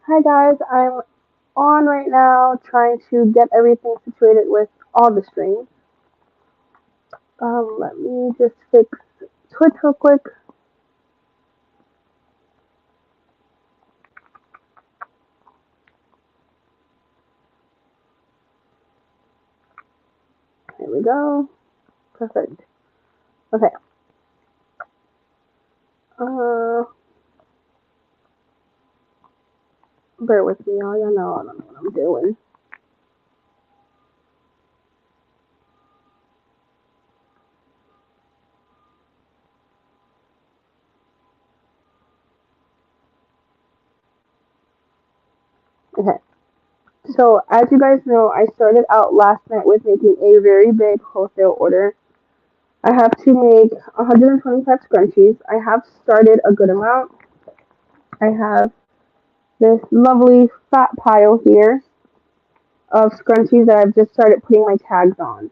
Hi guys, I'm on right now trying to get everything situated with all the strings. Let me just fix Twitch real quick. There we go. Perfect. Okay. Uh, Bear with me, y'all. Y'all know I don't know what I'm doing. Okay. So as you guys know, I started out last night with making a very big wholesale order. I have to make 125 scrunchies. I have started a good amount. I have this lovely fat pile here of scrunchies that I've just started putting my tags on.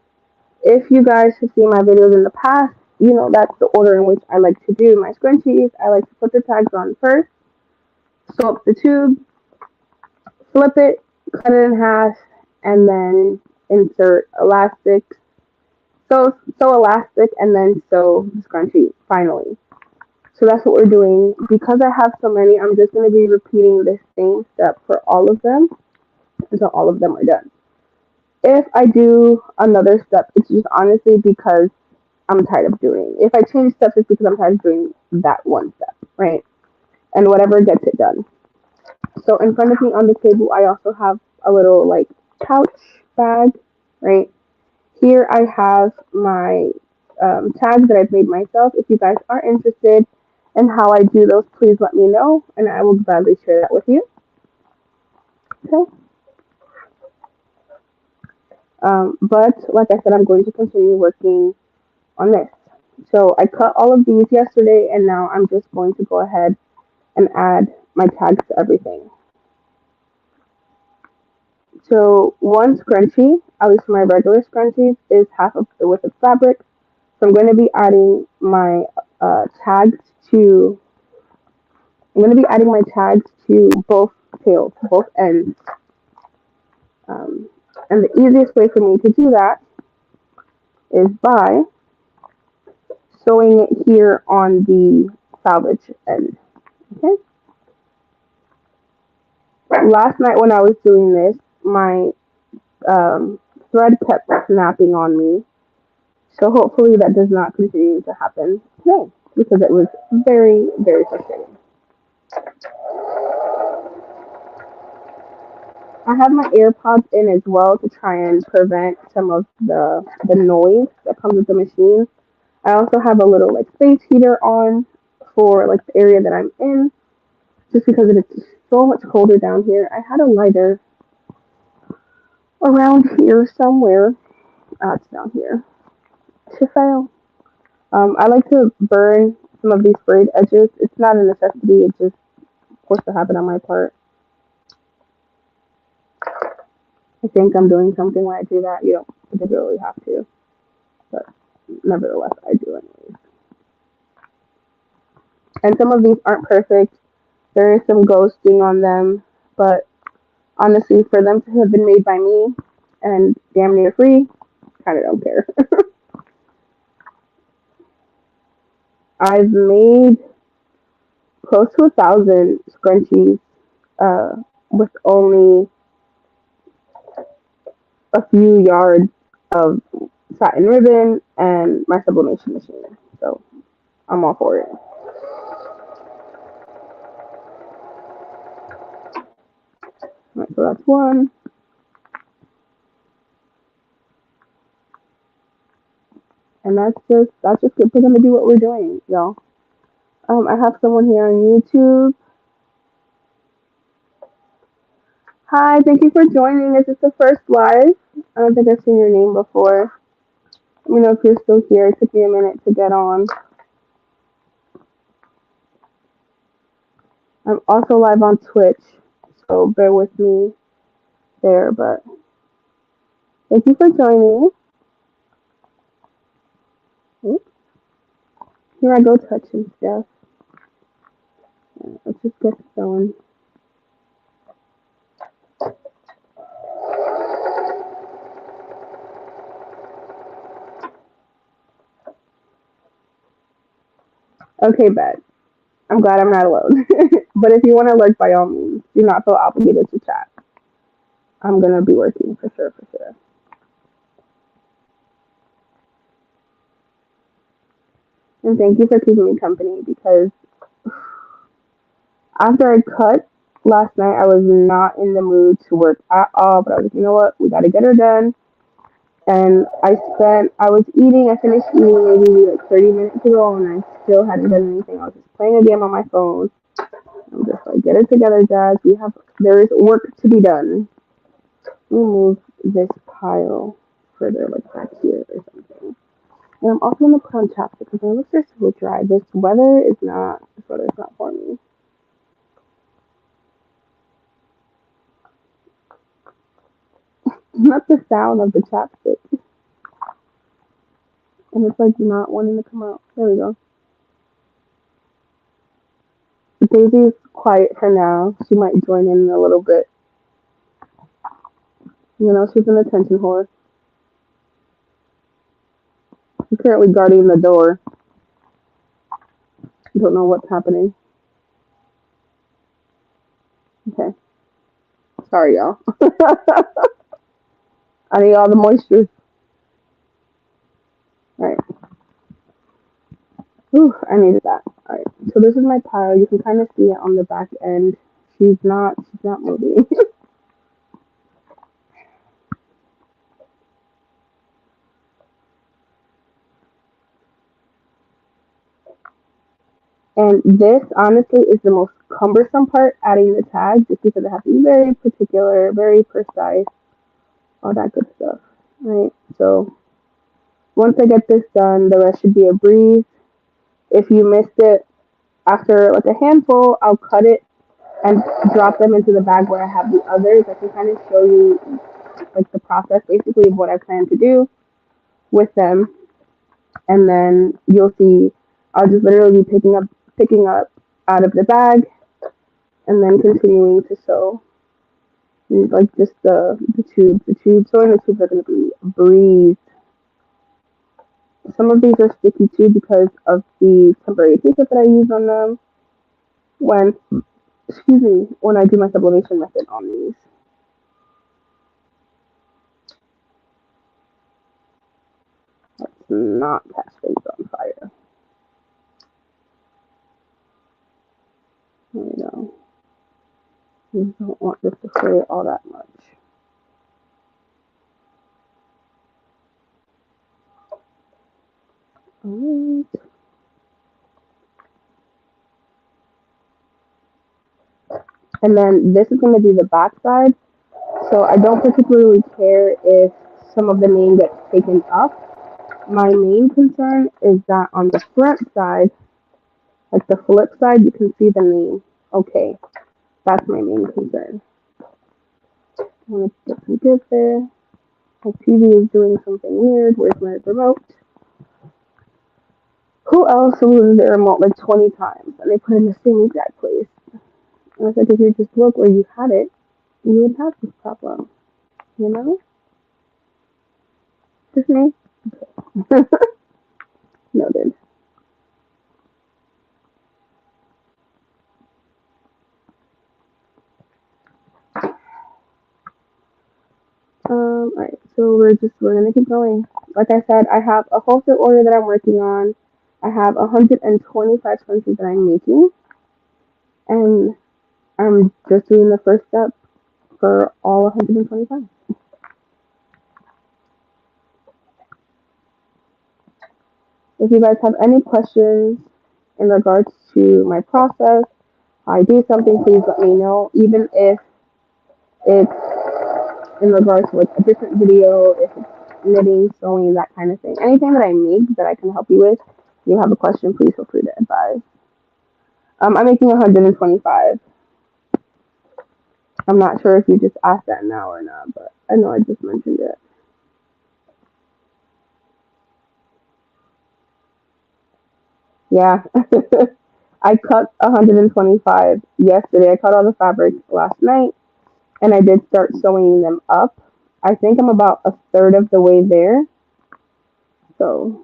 If you guys have seen my videos in the past, you know that's the order in which I like to do my scrunchies. I like to put the tags on first, sew up the tube, flip it, cut it in half, and then insert elastic, sew elastic, and then sew the scrunchie finally. So that's what we're doing. Because I have so many, I'm just going to be repeating this same step for all of them until all of them are done. If I do another step, it's just honestly because I'm tired of doing. If I change steps, it's because I'm tired of doing that one step, right? And whatever gets it done. So in front of me on the table, I also have a little like pouch bag, right? Here I have my tags that I've made myself. If you guys are interested in how I do those, please let me know, and I will gladly share that with you. Okay. But like I said, I'm going to continue working on this. So I cut all of these yesterday, and now I'm just going to go ahead and add my tags to everything. So one scrunchie, at least for my regular scrunchies, is half of the width of fabric. So I'm going to be adding my tags to. I'm going to be adding my tags to both tails, both ends. Um, and the easiest way for me to do that is by sewing it here on the salvage end. Okay. Last night when I was doing this, my thread kept snapping on me. So hopefully that does not continue to happen today because it was very, very frustrating. I have my AirPods in as well to try and prevent some of the noise that comes with the machine. I also have a little like space heater on for like the area that I'm in, just because it is so much colder down here. I had a lighter around here somewhere. It's down here. Should fail. I like to burn some of these frayed edges. It's not a necessity. It's just forced a habit on my part. I think I'm doing something when I do that. You don't particularly have to, but nevertheless, I do anyways. And some of these aren't perfect. There is some ghosting on them, but honestly, for them to have been made by me and damn near free, kind of don't care. I've made close to 1,000 scrunchies uh, with only a few yards of satin ribbon and my sublimation machine. So I'm all for it. All right, so that's one. And that's just we're gonna do what we're doing, y'all. I have someone here on YouTube. Hi, thank you for joining. Is this the first live? I don't think I've seen your name before. Let me know if you're still here. It took me a minute to get on. I'm also live on Twitch, so bear with me there. But thank you for joining. Oops. Here I go touching stuff. Let's just get going. Okay, bet. I'm glad I'm not alone. But if you want to lurk, by all means, do not feel obligated to chat. I'm gonna be working for sure, for sure. And thank you for keeping me company because after I cut last night, I was not in the mood to work at all. But I was like, you know what? We got to get her done. And I was eating, I finished eating maybe like 30 minutes ago, and I still hadn't done anything. I was just playing a game on my phone. I'm just like, get it together, Jazz. There is work to be done. Let me move this pile further, like back here or something. And I'm also gonna put on chapstick because my lips are so dry. This weather is not for me. Not the sound of the chapstick. And it's like not wanting to come out. There we go. Daisy's quiet for now. She might join in a little bit. You know, she's an attention whore. She's currently guarding the door. Don't know what's happening. Okay. Sorry, y'all. I need all the moisture. Alright. Whew, I needed that. Alright. So this is my pile. You can kind of see it on the back end. She's not moving. And this honestly is the most cumbersome part, adding the tags, just because it has to be very particular, very precise, all that good stuff. Right. So once I get this done, the rest should be a breeze. If you missed it after like a handful, I'll cut it and drop them into the bag where I have the others. I can kind of show you like the process basically of what I plan to do with them, and then you'll see I'll just literally be picking up out of the bag and then continuing to sew. Like just the tubes. The tubes, sewing the tubes are going to be a breeze. Some of these are sticky too because of the temporary adhesive that I use on them when, when I do my sublimation method on these. Let's not catch things on fire. There we go. You don't want this to fray all that much. Alright. And then this is going to be the back side. So I don't particularly care if some of the name gets taken up. My main concern is that on the front side, like the flip side, you can see the name. Okay, that's my main concern. I want to get some give there. My TV is doing something weird. Where's my remote? Who else loses their remote like 20 times and they put it in the same exact place? And I said, if you just look where you had it, you would have this problem. You know? Just me? Okay. Noted. Alright, so we're gonna keep going. Like I said, I have a wholesale order that I'm working on. I have 125 scrunchies that I'm making, and I'm just doing the first step for all 125. If you guys have any questions in regards to my process, how I do something, please let me know. Even if it's in regards to like a different video, if it's knitting, sewing, that kind of thing. Anything that I make that I can help you with, if you have a question, please feel free to advise. I'm making 125. I'm not sure if you just asked that now or not, but I know I just mentioned it. Yeah. I cut 125 yesterday. I cut all the fabric last night and I did start sewing them up. I think I'm about a third of the way there. So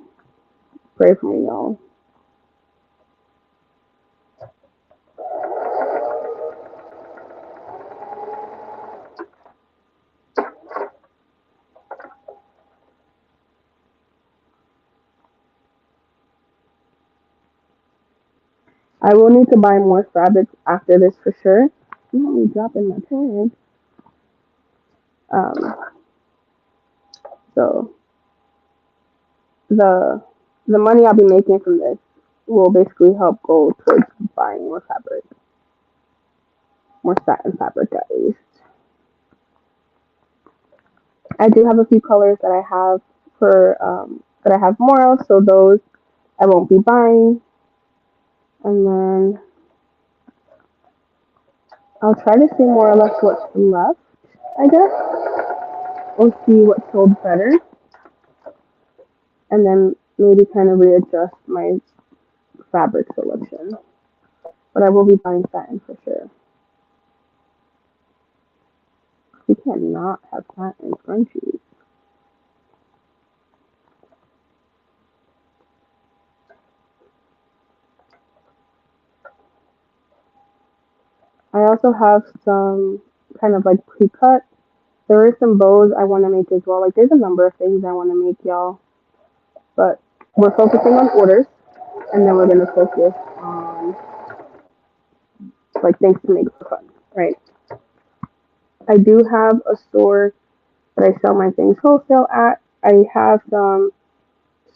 pray for me, y'all. I will need to buy more fabrics after this for sure. You want me dropping my tag? Um, so the the money I'll be making from this will basically help go towards buying more fabric, more satin fabric at least. I do have a few colors that I have for that I have more of, so those I won't be buying. And then I'll try to see more or less what's left, I guess. We'll see what sold better, and then maybe kind of readjust my fabric selection. But I will be buying satin for sure. We cannot have satin scrunchies. I also have some kind of like pre-cut. There are some bows I want to make as well. Like there's a number of things I want to make, y'all. But we're focusing on orders, and then we're gonna focus on like things to make for fun, right? I do have a store that I sell my things wholesale at. I have some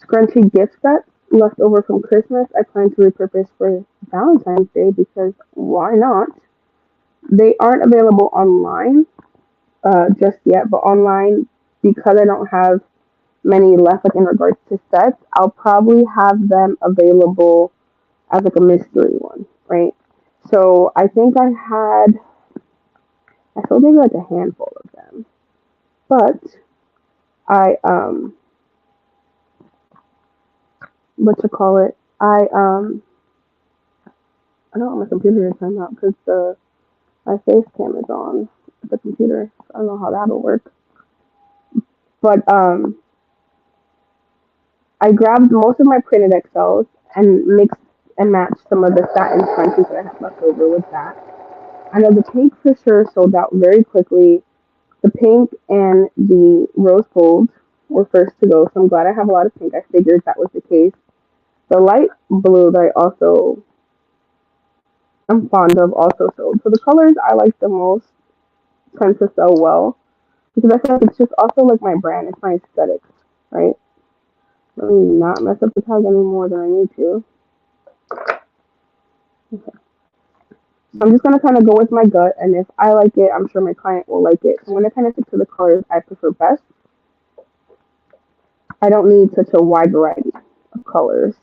scrunchy gift sets left over from Christmas. I plan to repurpose for Valentine's Day because why not? They aren't available online just yet, but online because I don't have many left like in regards to sets, I'll probably have them available as like a mystery one, right? So I think I sold maybe like a handful of them, but I what to call it? I don't want my computer to time out because the my face cam is on the computer. I don't know how that'll work, but I grabbed most of my printed XLs and mixed and matched some of the satin scrunchies that I had left over with that. I know the pink for sure sold out very quickly. The pink and the rose gold were first to go, so I'm glad I have a lot of pink. I figured that was the case. The light blue that I also am fond of also sold. So the colors I like the most tend to sell well because I feel like it's just also like my brand. It's my aesthetics, right? Let me not mess up the tag any more than I need to. Okay. I'm just gonna kind of go with my gut, and if I like it, I'm sure my client will like it. So I'm gonna kind of stick to the colors I prefer best. I don't need such a wide variety of colors.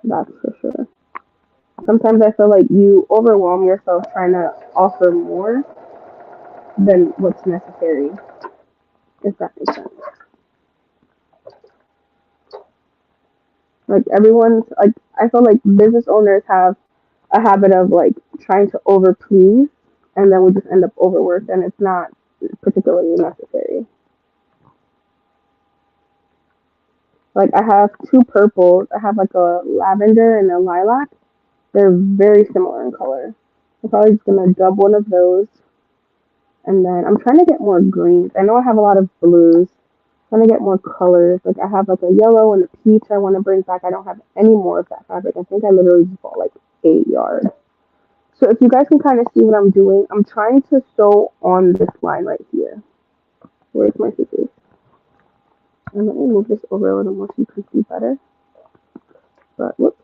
That's for sure. Sometimes I feel like you overwhelm yourself trying to offer more than what's necessary, if that makes sense. Like everyone's like I feel like business owners have a habit of like trying to over please and then we just end up overworked and it's not particularly necessary. Like I have two purples. I have like a lavender and a lilac. They're very similar in color. I'm probably just gonna dub one of those. And then I'm trying to get more greens. I know I have a lot of blues. I'm trying to get more colors. Like I have like a yellow and a peach I want to bring back. I don't have any more of that fabric. I think I literally just bought like 8 yards. So if you guys can kind of see what I'm doing, I'm trying to sew on this line right here. Where's my scissors? And let me move this over a little more so you can see better. But whoops.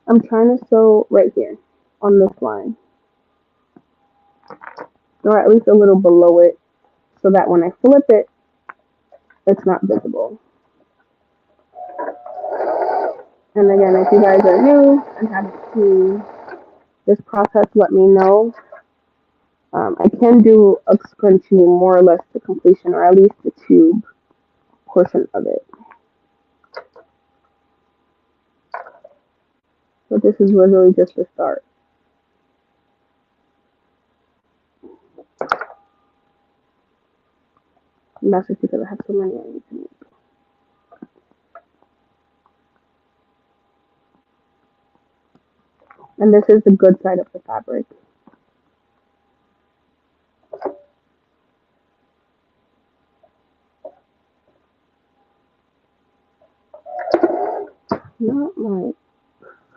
I'm trying to sew right here on this line. Or at least a little below it so that when I flip it, it's not visible. And again, if you guys are new and haven't seen this process, let me know. I can do a scrunchie more or less to completion, or at least the tube portion of it. So this is literally just the start. And that's just because I have so many I need to make. And this is the good side of the fabric.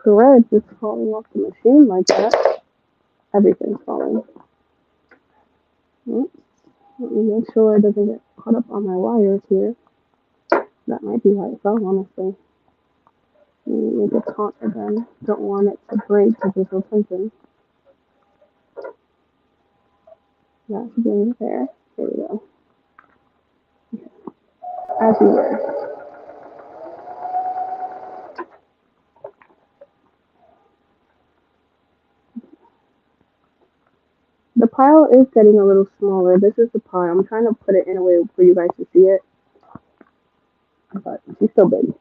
thread just falling off the machine like that. Everything's falling. Oops. Let me make sure it doesn't get caught up on my wires here. That might be why it fell, honestly. Let me make it taut again. Don't want it to break because there's no tension. That should be in there. There we go. Okay. As you were. The pile is getting a little smaller. This is the pile. I'm trying to put it in a way for you guys to see it, but she's still big.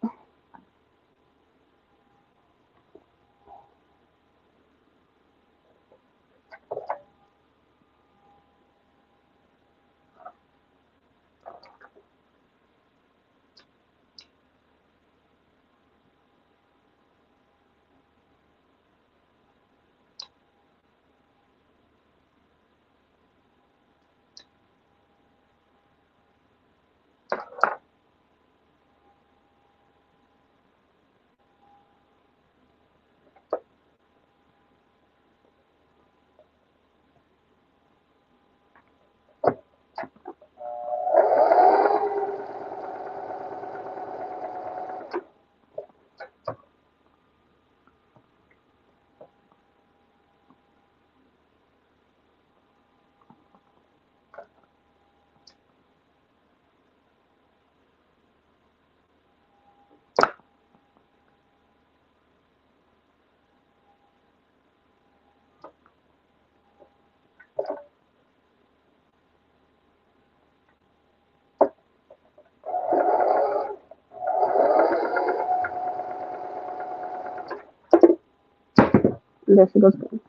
And there she goes again.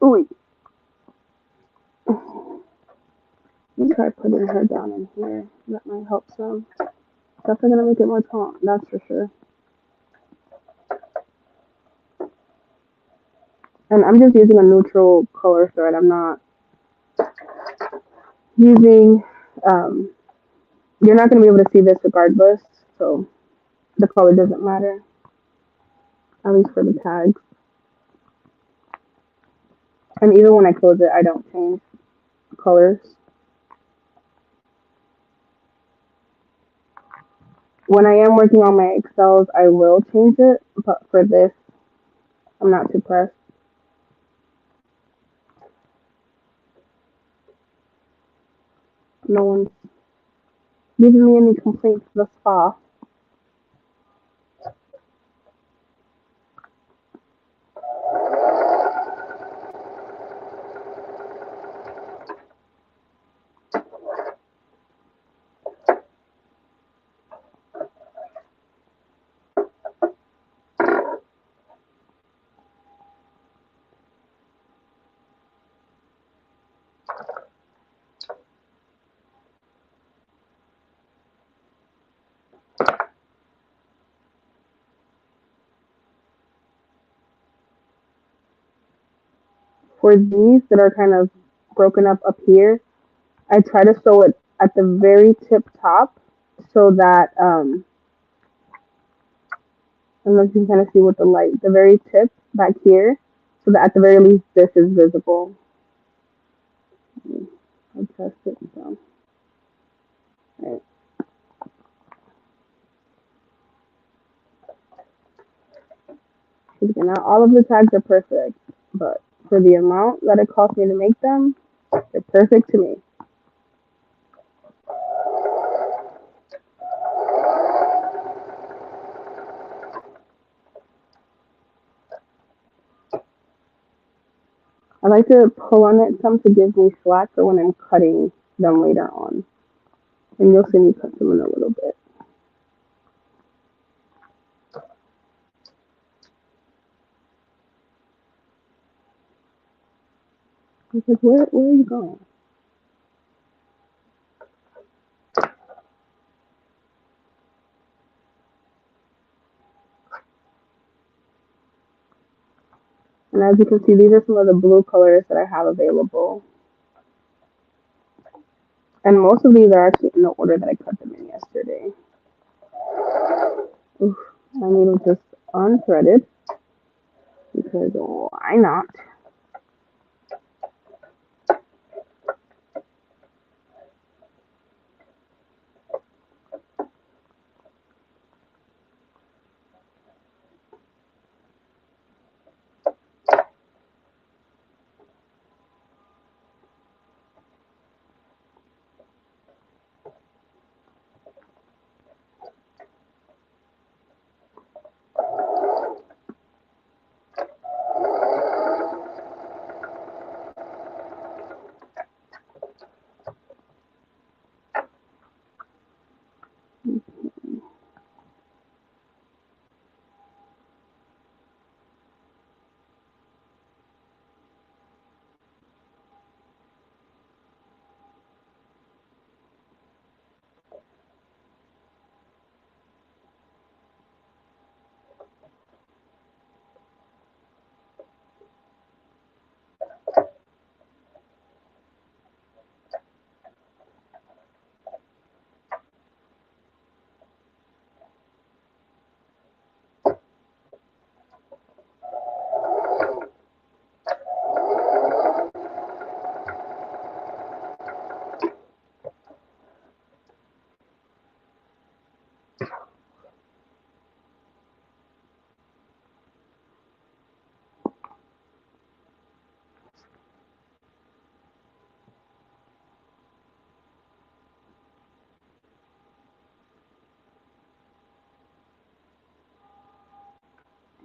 Ooh. Let me try putting her down in here. That might help some. Definitely gonna make it more taut, that's for sure. And I'm just using a neutral color thread. I'm not using, um, you're not gonna be able to see this regardless, so the color doesn't matter, at least for the tags. And even when I close it, I don't change colors. When I am working on my Excels, I will change it, but for this, I'm not too pressed. No one's giving me any complaints thus far. For these that are kind of broken up here, I try to sew it at the very tip top so that I don't know if you can kind of see with the light, the very tip back here, so that at the very least this is visible. I'll test it so. Right. Again, not all of the tags are perfect, but for the amount that it cost me to make them, they're perfect to me. I like to pull on it some to give me slack for when I'm cutting them later on. And you'll see me cut them in a little bit. Because where are you going? And as you can see, these are some of the blue colors that I have available. And most of these are actually in the order that I cut them in yesterday. Oof, my needle just unthreaded. Because why not?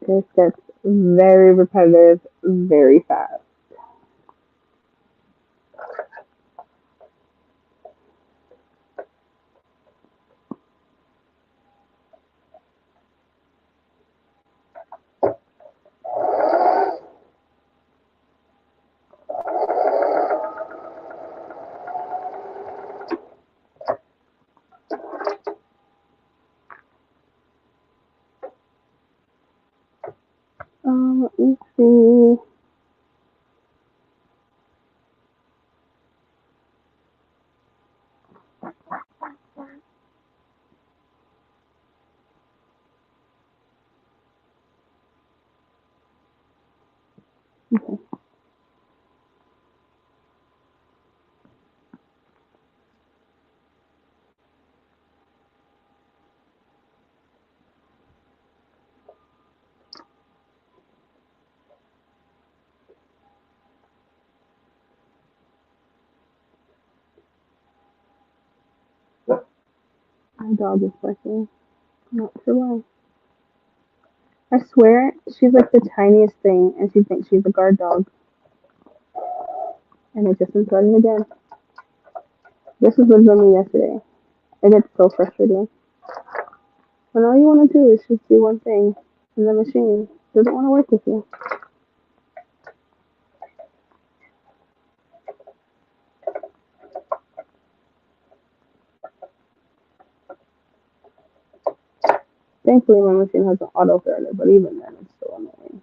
This gets very repetitive very fast. Let me see. My dog is barking. Not sure why. I swear she's like the tiniest thing and she thinks she's a guard dog. And it just started again. This was literally yesterday. And it's so frustrating. When all you want to do is just do one thing and the machine doesn't want to work with you. Thankfully my machine has an autocorrector, but even then it's still annoying.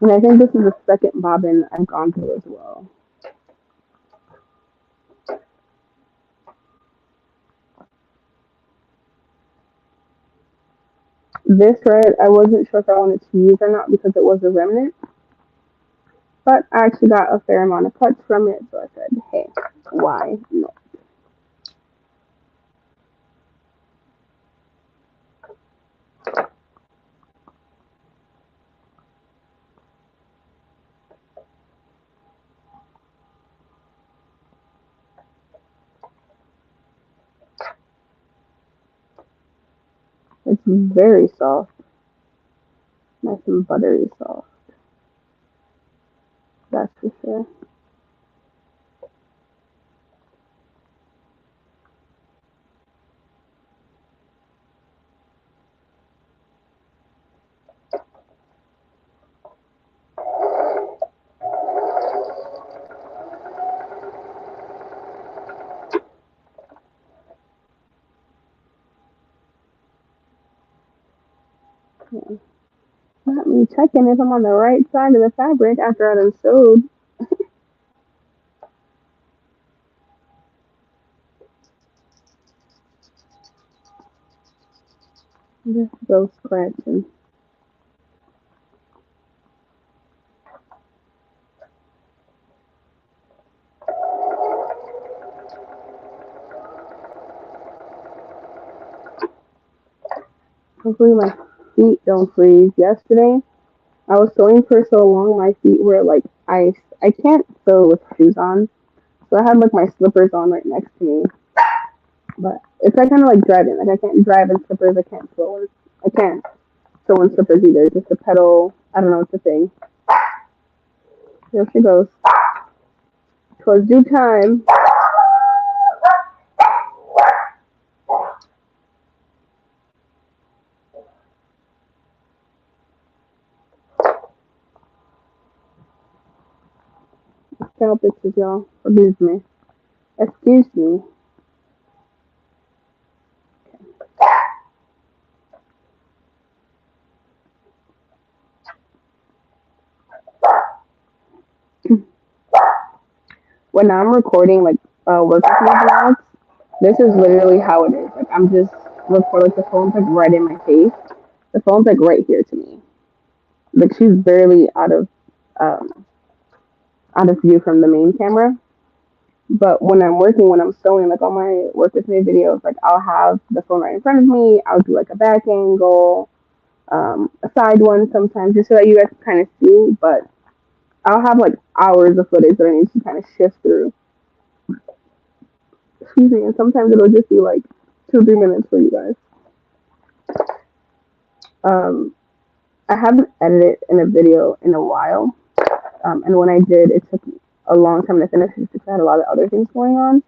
And I think this is the second bobbin I've gone through as well. This thread, I wasn't sure if I wanted to use or not because it was a remnant, but I actually got a fair amount of cuts from it, so I said, hey, why not? It's very soft, nice and buttery soft, that's for sure. Yeah. Let me checking if I'm on the right side of the fabric after I done sewed. Just go scratching. Hopefully my feet don't freeze. Yesterday, I was sewing for so long, my feet were like ice. I can't sew with shoes on, so I had like my slippers on right next to me. But it's like kind of like driving. Like I can't drive in slippers. I can't sew in slippers either. Just a pedal. I don't know. It's a thing. Here she goes. Twas due time. Scalp bitches, y'all. Excuse me. Excuse me. When I'm recording like work with my vlogs, this is literally how it is. Like I'm just recording. Like the phone's like right in my face. The phone's like right here to me. Like she's barely um out of view from the main camera. But when I'm working, when I'm sewing, like all my work with me videos, like I'll have the phone right in front of me. I'll do like a back angle, a side one sometimes, just so that you guys can kind of see. But I'll have like hours of footage that I need to kind of shift through. Excuse me, and sometimes it'll just be like 2 3 minutes for you guys. Um, I haven't edited in a video in a while, and when I did, it took a long time to finish because I had a lot of other things going on.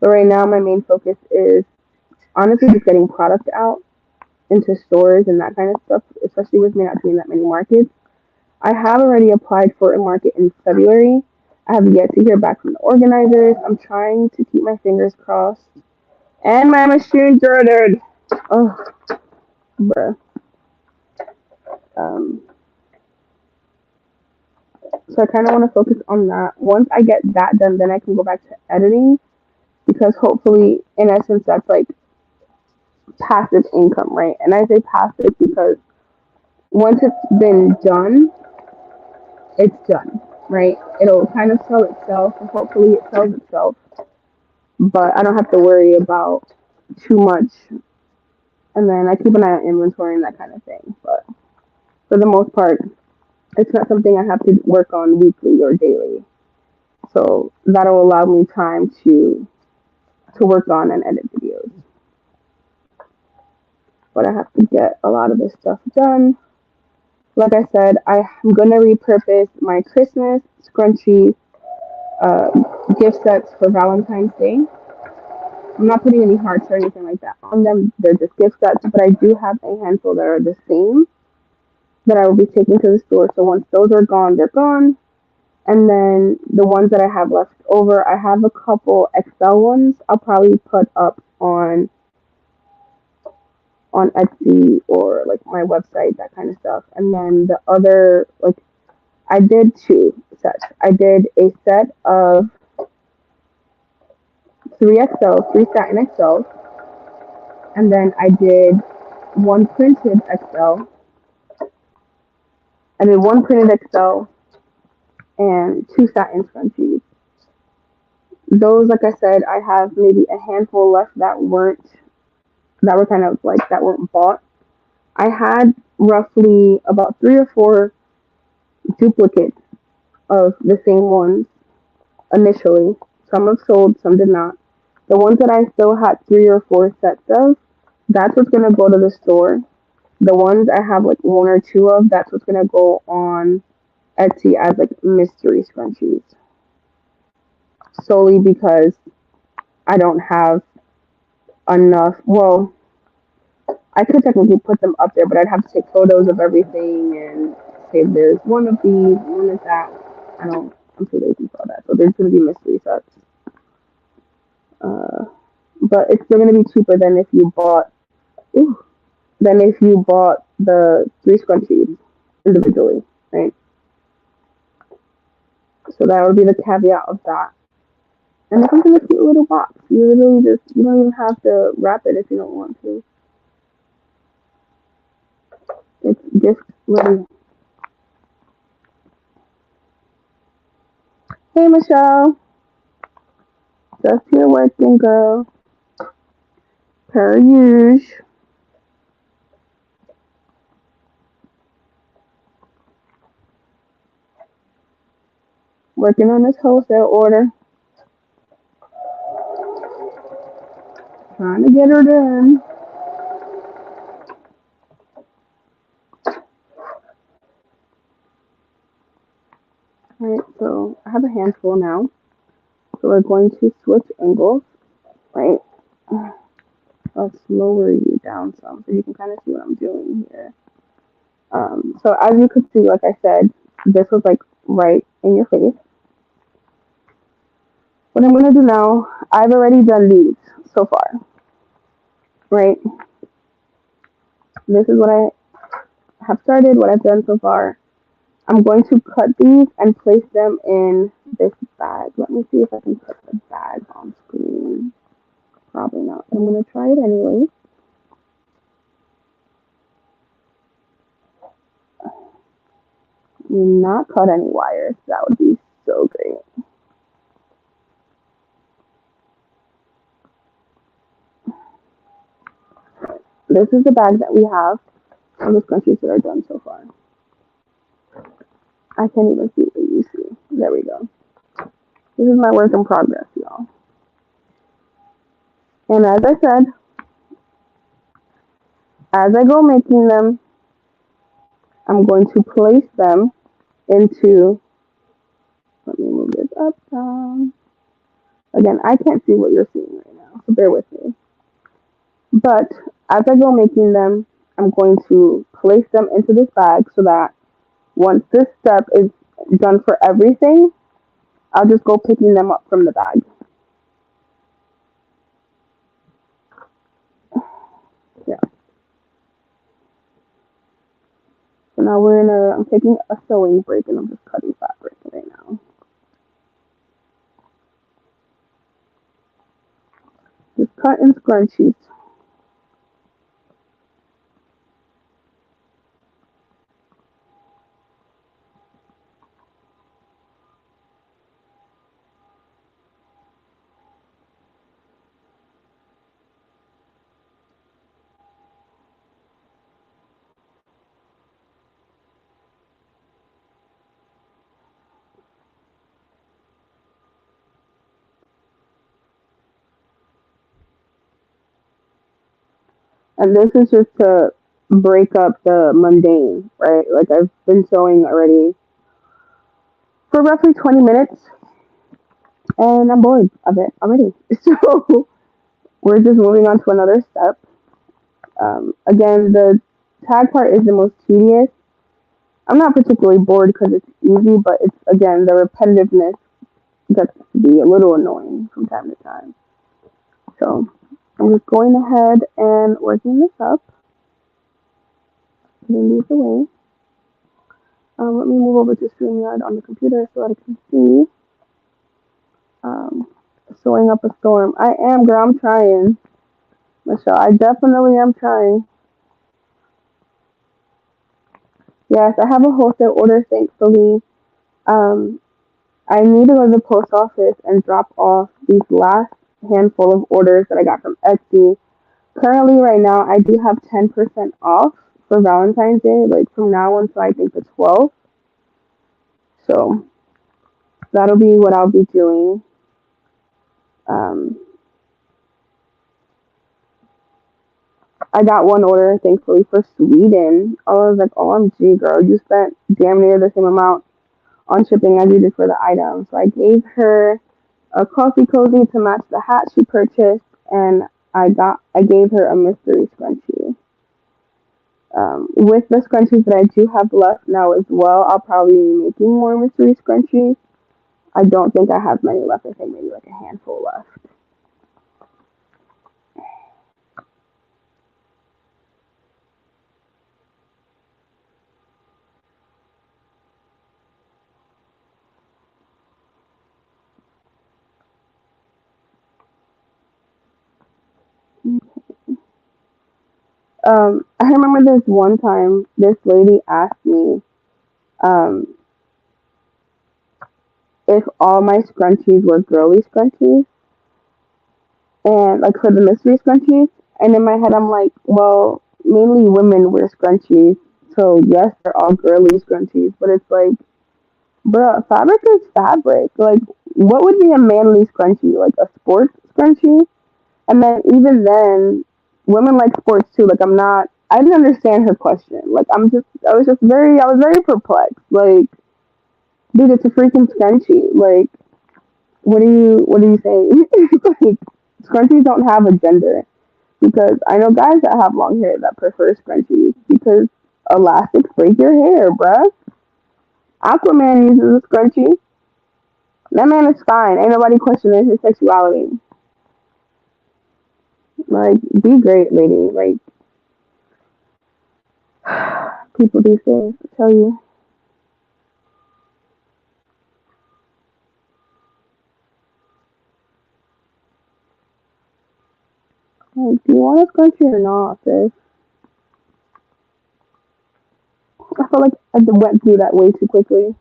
So right now, my main focus is honestly just getting product out into stores and that kind of stuff, especially with me not doing that many markets. I have already applied for a market in February. I have yet to hear back from the organizers. I'm trying to keep my fingers crossed. And my machine ordered. Oh, bruh. Um, so I kind of want to focus on that. Once I get that done, then I can go back to editing because hopefully, in essence, that's like passive income, right? And I say passive because once it's been done, it's done, right? It'll kind of sell itself, and hopefully it sells itself. But I don't have to worry about too much. And then I keep an eye on inventory and that kind of thing. But for the most part, it's not something I have to work on weekly or daily. So that'll allow me time to work on and edit videos. But I have to get a lot of this stuff done. Like I said, I'm gonna repurpose my Christmas scrunchie uh, gift sets for Valentine's Day. I'm not putting any hearts or anything like that on them. They're just gift sets, but I do have a handful that are the same that I will be taking to the store. So once those are gone, they're gone. And then the ones that I have left over, I have a couple XL ones. I'll probably put up on Etsy or like my website, that kind of stuff. And then the other, like I did two sets. I did a set of 3XL, three satin XLs, and then I did one printed XL. I did one printed XL and two satin scrunchies. Those, like I said, I have maybe a handful left that were kind of like that weren't bought. I had roughly about 3 or 4 duplicates of the same ones initially. Some have sold, some did not. The ones that I still had 3 or 4 sets of, that's what's gonna go to the store. The ones I have like 1 or 2 of, that's what's gonna go on Etsy as like mystery scrunchies. Solely because I don't have enough. Well, I could technically put them up there, but I'd have to take photos of everything and say there's one of these, one of that. I don't. I'm too lazy for all that. So there's gonna be mystery sets. Uh, but it's still gonna be cheaper than if you bought. Ooh, than if you bought the 3 scrunchies individually, right? So that would be the caveat of that. And it comes in a cute little box. You literally just you don't even have to wrap it if you don't want to. It's just ready. Hey Michelle, just here working, girl. Per usual. Working on this wholesale order. Trying to get her done. Alright, so I have a handful now. So we're going to switch angles, right? I'll lower you down some so you can kind of see what I'm doing here. So as you could see, like I said, this was like right in your face. What I'm going to do now, I've already done these so far, right? This is what I have started, what I've done so far. I'm going to cut these and place them in this bag. Let me see if I can put the bag on screen. Probably not, but I'm going to try it anyway. Not cut any wires. That would be so great. This is the bag that we have of the scrunchies that are done so far. I can't even see what you see. There we go. This is my work in progress, y'all. And as I said, as I go making them, I'm going to place them into, let me move this up down. Again, I can't see what you're seeing right now, so bear with me. But as I go making them, I'm going to place them into this bag so that once this step is done for everything, I'll just go picking them up from the bag. Yeah. So now I'm taking a sewing break and I'm just cutting fabric right now. Just cutting scrunchies. And this is just to break up the mundane, right? Like I've been sewing already for roughly 20 minutes and I'm bored of it already. So we're just moving on to another step. Again, the tag part is the most tedious. I'm not particularly bored because it's easy, but it's again the repetitiveness gets to be a little annoying from time to time. So I'm just going ahead and working this up, putting these away. Let me move over to StreamYard on the computer so that I can see. Um, Sewing up a storm. I am, girl. I'm trying, Michelle. I definitely am trying. Yes, I have a wholesale order, thankfully. Um, I need to go to the post office and drop off these last handful of orders that I got from Etsy. Currently, right now, I do have 10% off for Valentine's Day, like from now until I think the 12th. So that'll be what I'll be doing. Um, I got one order, thankfully, for Sweden. I was like, OMG, girl, you spent damn near the same amount on shipping as you did for the item. So I gave her a coffee cozy to match the hat she purchased, and I gave her a mystery scrunchie. With the scrunchies that I do have left now as well, I'll probably be making more mystery scrunchies. I don't think I have many left. I think maybe like a handful left. I remember this one time, this lady asked me, um, if all my scrunchies were girly scrunchies, and like for the mystery scrunchies. And in my head, I'm like, well, mainly women wear scrunchies, so yes, they're all girly scrunchies. But it's like, bro, fabric is fabric. Like, what would be a manly scrunchie? Like a sports scrunchie? And then even then, women like sports too. Like I'm not. I didn't understand her question. Like I was very perplexed. Like, dude, it's a freaking scrunchie. Like, what are you saying? Like, scrunchies don't have a gender because I know guys that have long hair that prefer scrunchies because elastics break your hair, bruh. Aquaman uses a scrunchie. That man is fine. Ain't nobody questioning his sexuality. Like, be great, lady. Like, people these days, I tell you. Like, do you want a scrunchie or not, sis? I feel like I went through that way too quickly.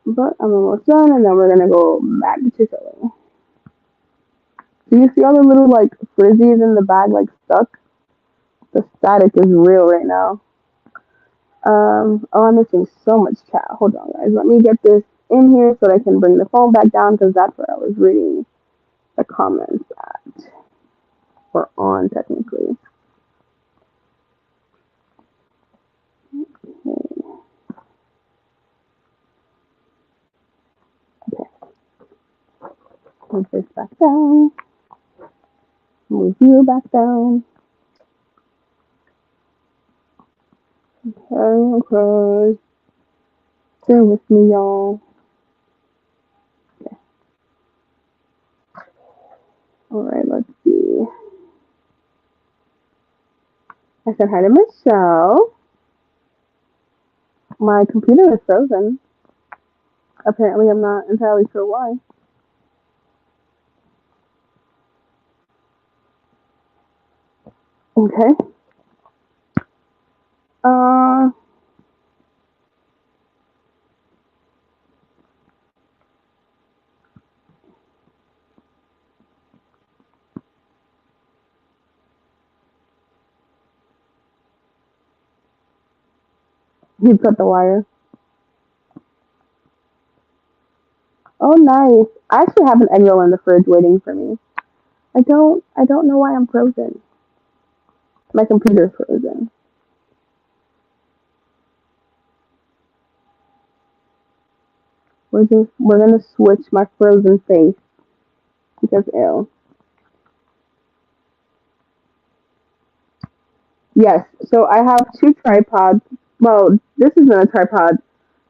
But I'm almost done, and then we're gonna go back to sewing. Do you see all the little like frizzies in the bag like stuck? The static is real right now. Oh, I'm missing so much chat. Hold on, guys. Let me get this in here so that I can bring the phone back down because that's where I was reading the comments at. Or on, technically. Okay. Move this back down. Move you back down. Okay, okay. Stay with me, y'all. Okay. Alright, let's see. I said hi to Michelle. My computer is frozen. Apparently, I'm not entirely sure why. Okay. Uh, you cut the wire. Oh, nice. I actually have an egg roll in the fridge waiting for me. I don't know why I'm frozen. My computer's frozen. We're gonna switch my frozen face because ew. Yes. So I have two tripods. Well, this isn't a tripod.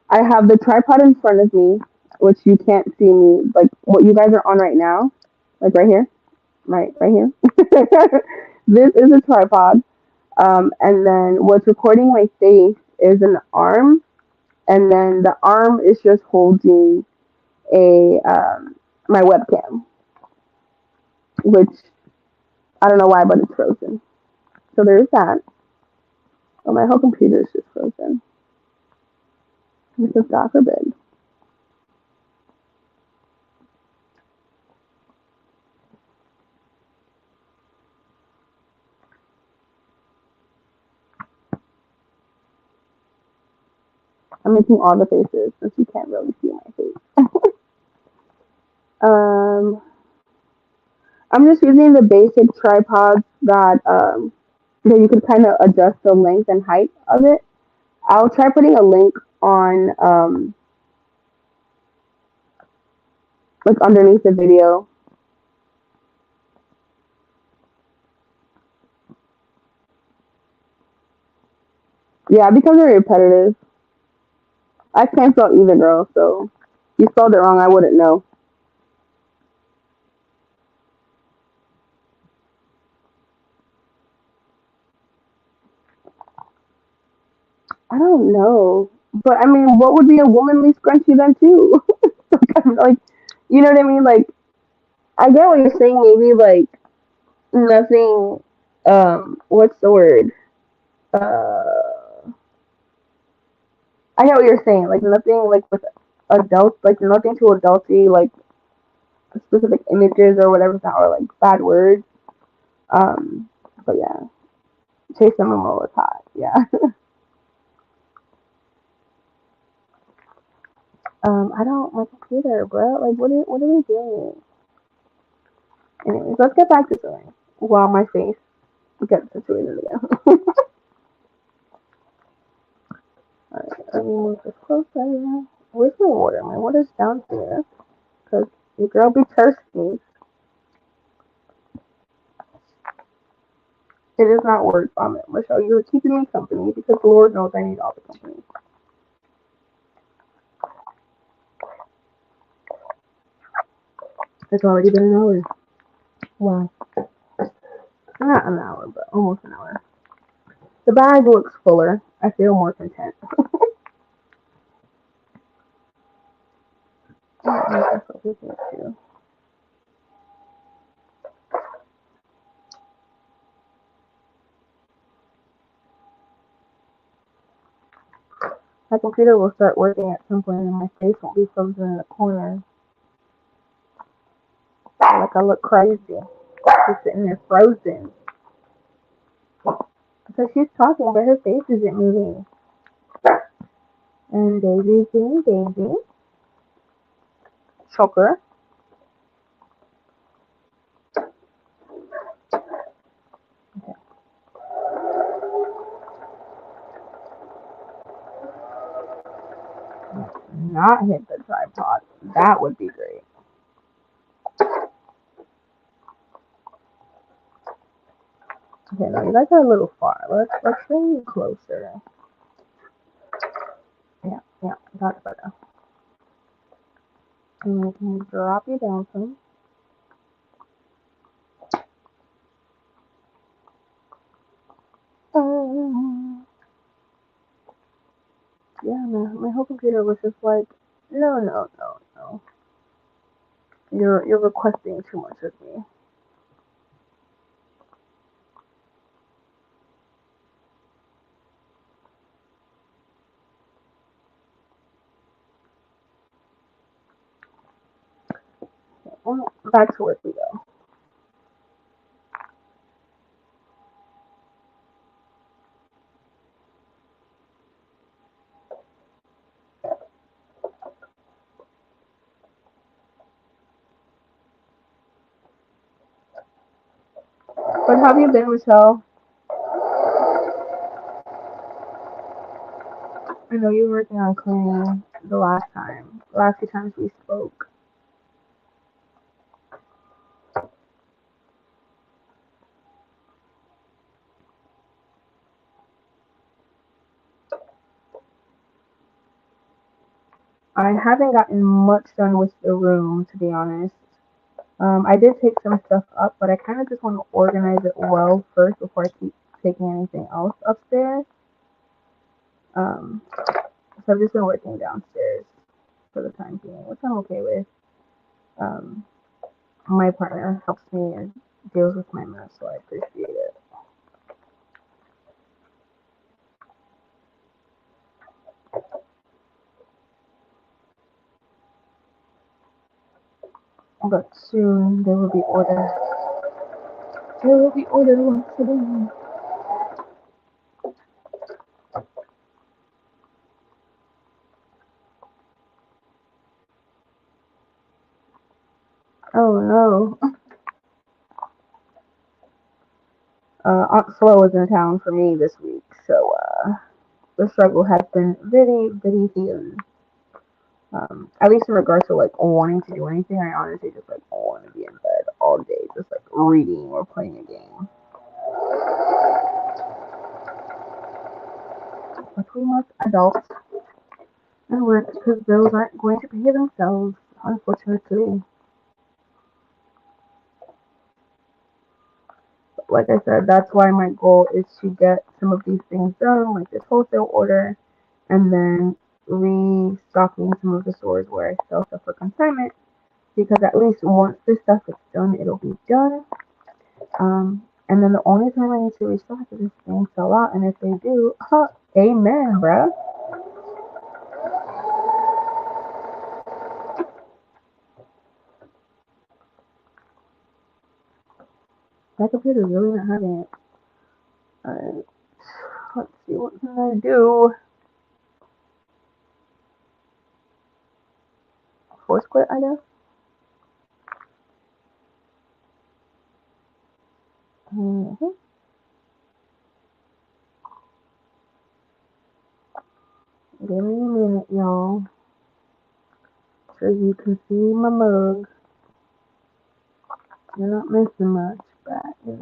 I have the tripod in front of me, which you can't see me, like what you guys are on right now, like right here, right here. This is a tripod. And then what's recording my face is an arm, and then the arm is just holding a my webcam, which I don't know why, but it's frozen. So there's that. Oh, my whole computer is just frozen. Because God forbid. I'm making all the faces since you can't really see my face. um, I'm just using the basic tripods that you can kind of adjust the length and height of it. I'll try putting a link on like underneath the video. Yeah, because they're repetitive. I can't spell even girl, so you spelled it wrong. I wouldn't know. I don't know, but I mean, what would be a womanly scrunchie then too? Like, you know what I mean? Like, I get what you're saying. Maybe like nothing. What's the word? I get what you're saying. Like nothing like with adults. Like nothing too adulty. Like specific images or whatever that are like bad words. Um, but yeah, Jason Momoa was hot. Yeah. I don't my computer, bro. Like, what are we doing? Anyways, let's get back to sewing while my face gets situated again. Alright, let me move this closer. Where's my water? My water's down here. Because your girl be thirsty. It is not word vomit. Michelle, you're keeping me company because Lord knows I need all the company. It's already been an hour. Wow. Not an hour, but almost an hour. The bag looks fuller. I feel more content. My computer will start working at some point and my face won't be frozen in the corner. Like I look crazy. Just sitting there frozen. Because she's talking, but her face isn't moving. And Daisy's being Daisy. Choker. Okay. Not hit the tripod. That would be great. Okay, now you guys are a little far. Let's bring you closer. Yeah, that's better. And we can drop you down some. Yeah, my whole computer was just like, no. You're requesting too much of me. Well, back to work we go. But have you been, Michelle? I know you were working on cleaning the last few times we spoke. I haven't gotten much done with the room, to be honest. I did take some stuff up, but I kind of just want to organize it well first before I keep taking anything else upstairs. Um, so I've just been working downstairs for the time being, which I'm okay with. Um, my partner helps me and deals with my mess, so I appreciate it. But soon there will be order. There will be order once again. Oh no. Aunt Flo is in town for me this week, so the struggle has been very, very huge. At least in regards to like wanting to do anything, I honestly just like want to be in bed all day, just like reading or playing a game. But we must adult and work because bills aren't going to pay themselves, unfortunately. Like I said, that's why my goal is to get some of these things done, like this wholesale order, and then restocking some of the stores where I sell stuff for consignment because at least once this stuff is done, it'll be done. And then the only time I need to restock is if things sell out, and if they do, amen, bruh. My computer's really not having it. Alright, let's see what can I do. Force quit, I guess. Mm-hmm. Give me a minute, y'all, so you can see my mug. You're not missing much, but who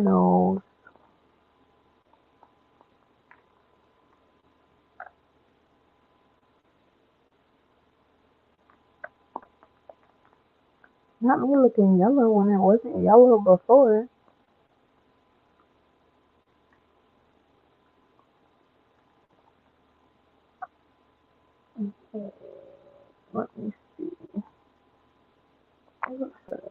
knows? Not me looking yellow when it wasn't yellow before. Okay, let me see. It looks good.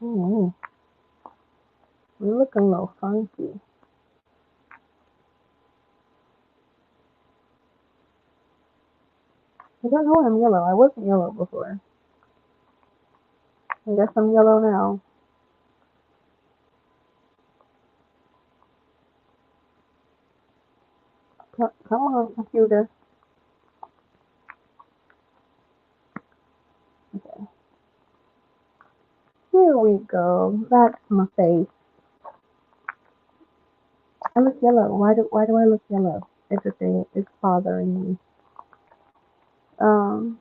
Mm-hmm. You're looking a little funky. I don't know I'm yellow. I wasn't yellow before. I guess I'm yellow now. Come on, computer. Okay. Here we go. That's my face. I look yellow. Why do I look yellow? It's a thing. It's bothering me. Um.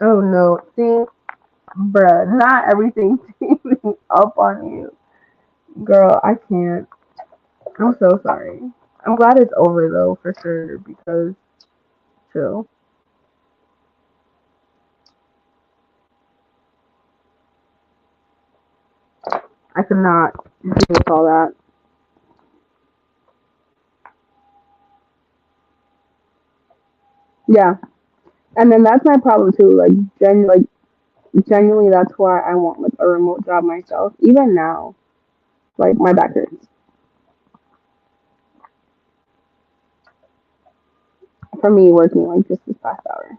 Oh no. See, bruh, not everything's teaming up on you, girl. I can't. I'm so sorry. I'm glad it's over though, for sure. Because chill. I could not deal with all that. Yeah, and then that's my problem too. Like genuinely, that's why I want like a remote job myself. Even now, like my back hurts for me working like just this past hour,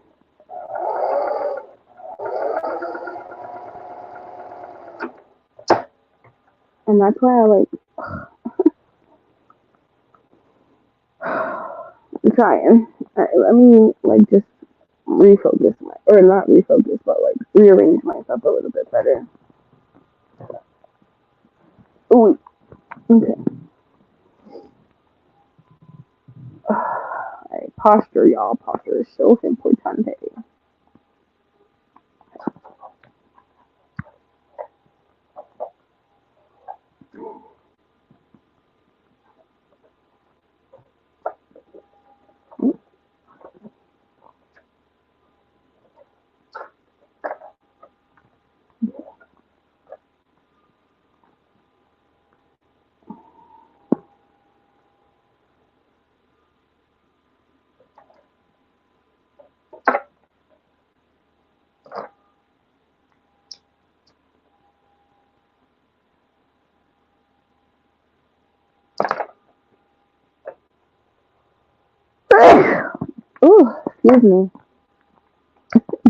and that's why I like I'm trying. Let me like just refocus my or not refocus, but like rearrange myself a little bit better. Ooh, okay. Alright, posture, y'all. Posture is so important. Ooh, excuse me.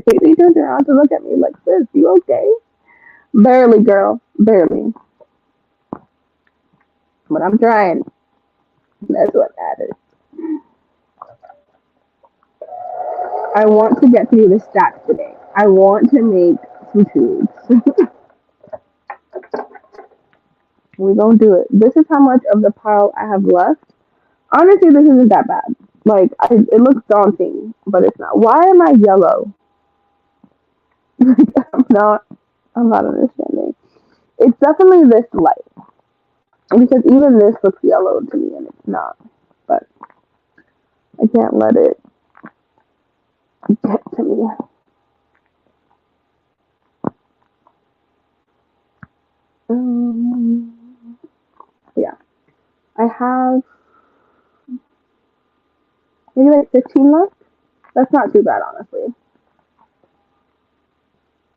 Baby turned around to look at me like, sis, you okay? Barely, girl. Barely. But I'm trying. That's what matters. I want to get through the stacks today. I want to make some tubes. We gonna do it. This is how much of the pile I have left. Honestly, this isn't that bad. It looks daunting, but it's not. Why am I yellow? I'm not. I'm not understanding. It's definitely this light because even this looks yellow to me, and it's not. But I can't let it get to me. Yeah, I have maybe like 15 left. That's not too bad, honestly.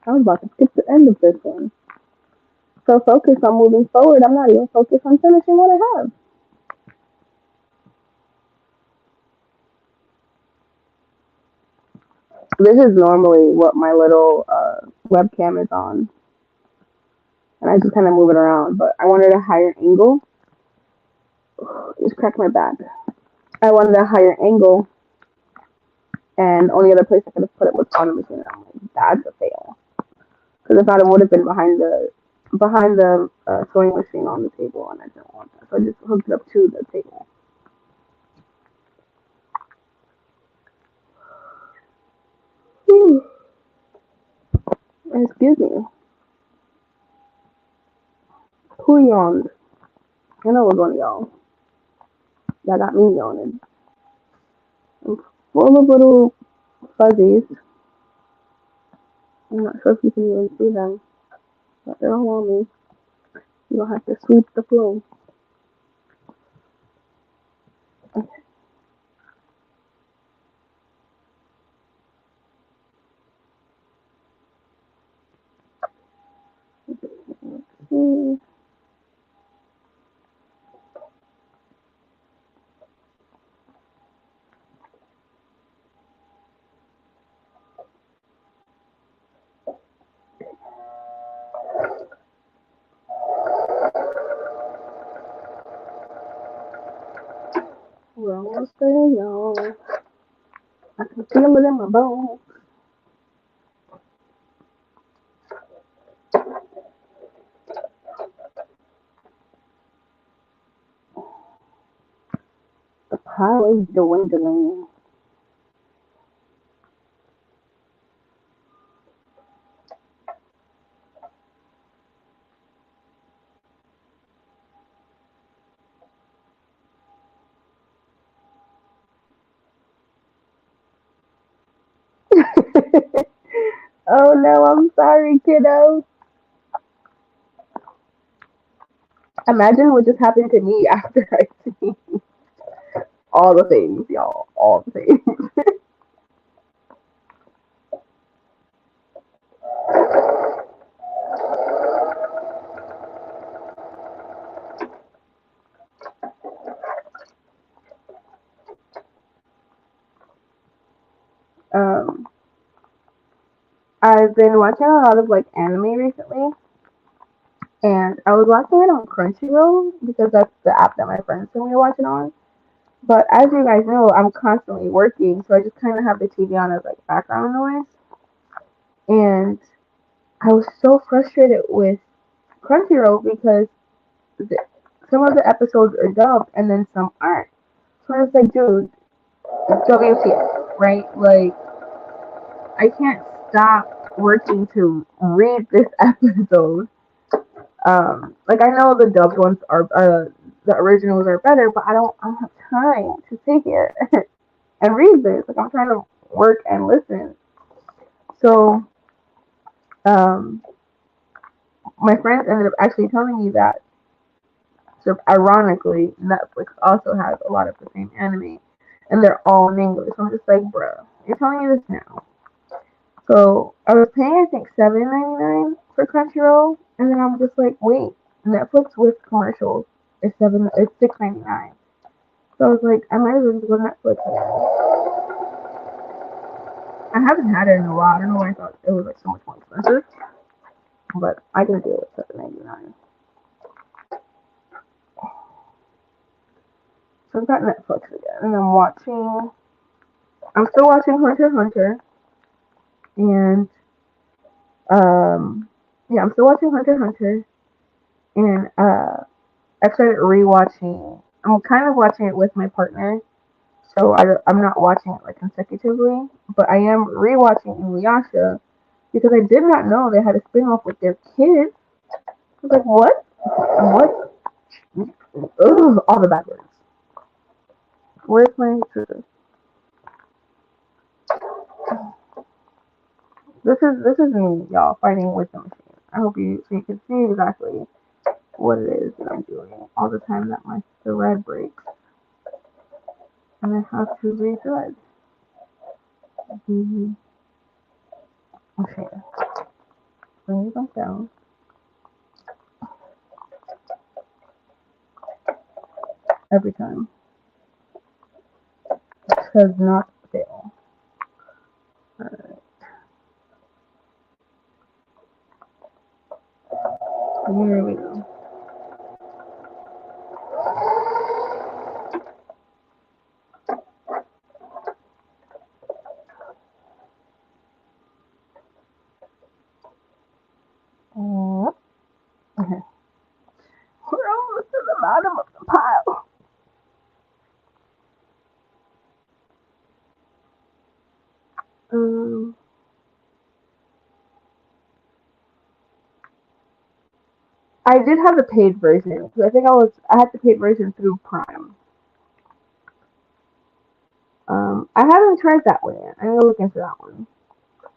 I was about to skip the end of this one. So focused on moving forward, I'm not even focused on finishing what I have. This is normally what my little webcam is on, and I just kind of move it around. But I wanted a higher angle. Just cracked my back. I wanted a higher angle, and only other place I could have put it was on the machine. I'm like, that's a fail. Because if not, it would have been behind the sewing machine on the table, and I didn't want that. So I just hooked it up to the table. Excuse me. Who yawned? I know it was one of y'all. That got me yawning. I'm full of little fuzzies. I'm not sure if you can even see them, but they're all on me. You'll have to sweep the floor. Okay. We're almost there, y'all. I can feel it in my bones. The pile is dwindling. Oh no, I'm sorry, kiddo. Imagine what just happened to me after I see all the things, y'all. All the things. um, I've been watching a lot of like anime recently, and I was watching it on Crunchyroll because that's the app that my friends told me to watch it on. But as you guys know, I'm constantly working, so I just kind of have the TV on as like background noise. And I was so frustrated with Crunchyroll because the, some of the episodes are dubbed and then some aren't. So I was like, dude, WTF, right? Like, I can't stop working to read this episode. Like I know the dubbed ones are the originals are better, but I don't have time to sit here and read this. Like I'm trying to work and listen. So um, my friends ended up actually telling me that. So ironically, Netflix also has a lot of the same anime, and they're all in English. So I'm just like, bro, you're telling me this now. So I was paying I think $7.99 for Crunchyroll, and then I'm just like, wait, Netflix with commercials is $6.99. So I was like, I might as well just go Netflix again. I haven't had it in a while. I don't know why I thought it was like so much more expensive, but I can deal with $7.99. So I've got Netflix again, and I'm still watching Hunter x Hunter, and yeah, I'm still watching Hunter x Hunter, and I started rewatching. I'm kind of watching it with my partner, so I'm not watching it like consecutively, but I am rewatching Inuyasha because I did not know they had a spin-off with their kids. I was like, what? What? Ugh, all the bad words. Where's my scissors? This is me, y'all, fighting with the machine. I hope so you can see exactly what it is that I'm doing all the time that my thread breaks, and I have to rethread the machine. Bring it back down every time. It says not fail. Alright, here we go. Okay. We're almost to the bottom of the pile. Um, I did have the paid version because I had the paid version through Prime. I haven't tried that one yet. I'm gonna look into that one.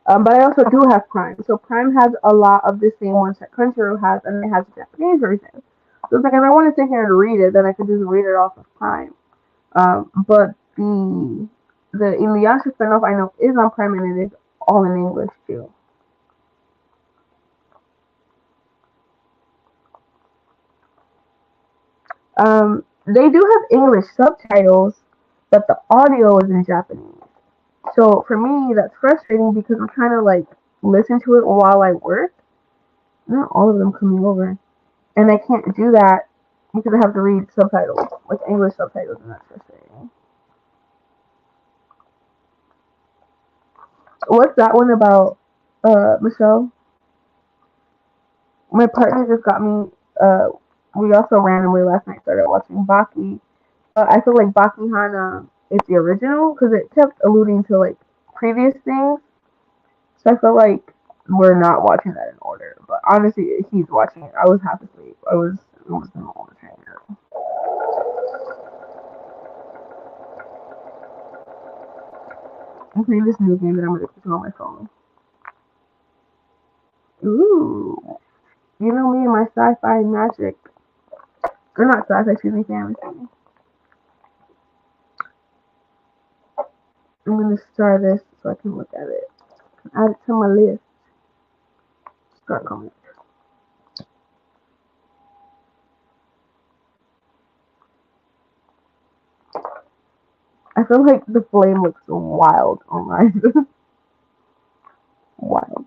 But I also do have Prime, so Prime has a lot of the same ones that Crunchyroll has, and it has a Japanese version. So it's like if I want to sit here and read it, then I could just read it off of Prime. But the Inuyasha spinoff I know is on Prime, and it is all in English too. They do have English subtitles, but the audio is in Japanese. So for me, that's frustrating because I'm trying to like listen to it while I work. Not all of them coming over, and I can't do that because I have to read subtitles, like English subtitles, and that's frustrating. What's that one about, Michelle? My partner just got me. Uh, we also randomly last night started watching Baki. I feel like Baki Hana is the original because it kept alluding to like previous things. So I feel like we're not watching that in order. But honestly, he's watching it. I was half asleep. It was in all the trailer. I'm playing this new game that I'm gonna put on my phone. Ooh, you know me and my sci-fi magic. Or not sci-fi, excuse me, fantasy. I'm gonna start this so I can look at it. Add it to my list. Start going. I feel like the flame looks wild online. Wild.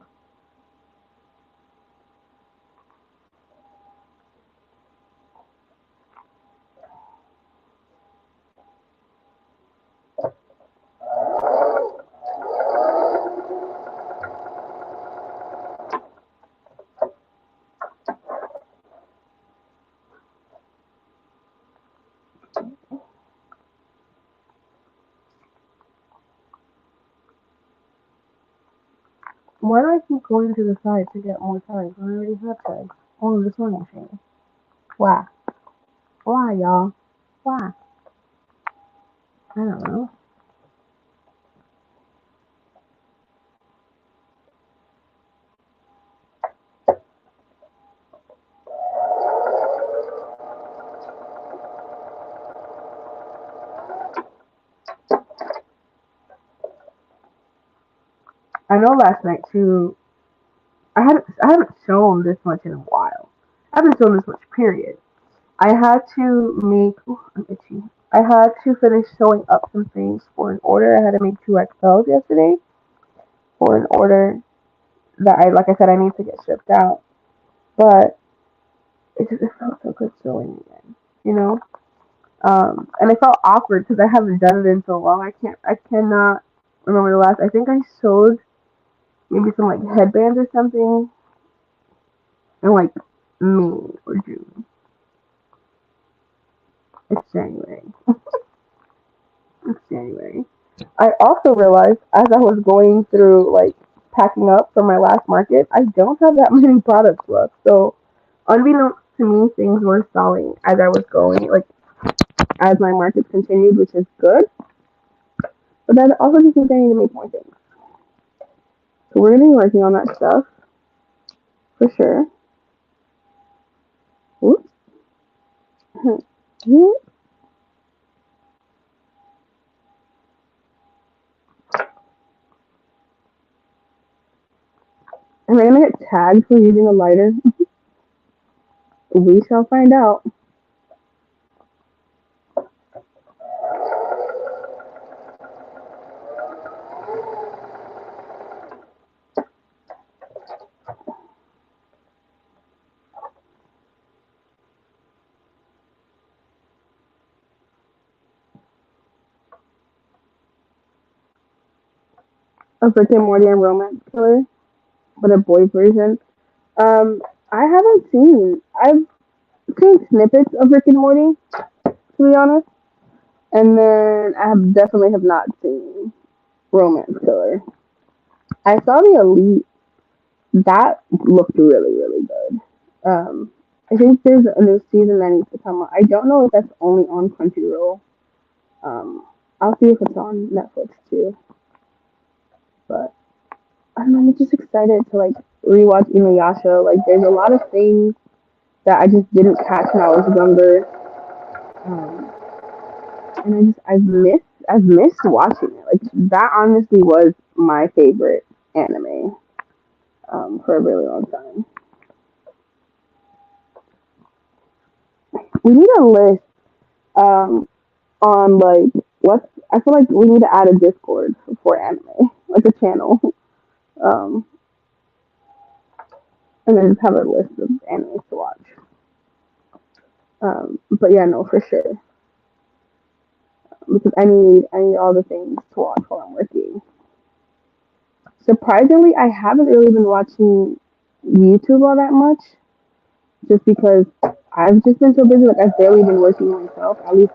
Why do I keep going to the side to get more tags when I already have tags? Oh, this one machine. Why? Why, y'all? Why? I don't know. I know last night too. I haven't shown this much in a while. I haven't shown this much. Period. I had to make. Ooh, I'm itchy. I had to finish sewing up some things for an order. I had to make 2 XLs yesterday for an order that like I said, I need to get shipped out. But it felt so good sewing again, you know. And it felt awkward because I haven't done it in so long. I cannot remember the last. I think I sewed maybe some like headbands or something in like May or June. It's January. It's January. I also realized as I was going through like packing up for my last market, I don't have that many products left. So unbeknownst to me, things were stalling as I was going, like as my markets continued, which is good. But that also just means I need to make more things. So we're gonna be working on that stuff for sure. Oops. Yeah. Am I gonna get tagged for using a lighter? We shall find out. A Rick and Morty and Romance Killer, but a boy version. Um, I haven't seen. I've seen snippets of Rick and Morty, to be honest, and then I have definitely have not seen Romance Killer. I saw the Elite. That looked really, really good. I think there's a new season that needs to come out. I don't know if that's only on Crunchyroll. Um, I'll see if it's on Netflix too. But I don't know, I'm just excited to like rewatch Inuyasha. Like, there's a lot of things that I just didn't catch when I was younger, um, and I've missed watching it. Like, that honestly was my favorite anime for a really long time. We need a list um, on like what's. I feel like we need to add a Discord for anime, like a channel, um, and then just have a list of animes to watch. But yeah, no, for sure, because I need all the things to watch while I'm working. Surprisingly, I haven't really been watching YouTube all that much, just because I've just been so busy. Like, I've barely been working myself, at least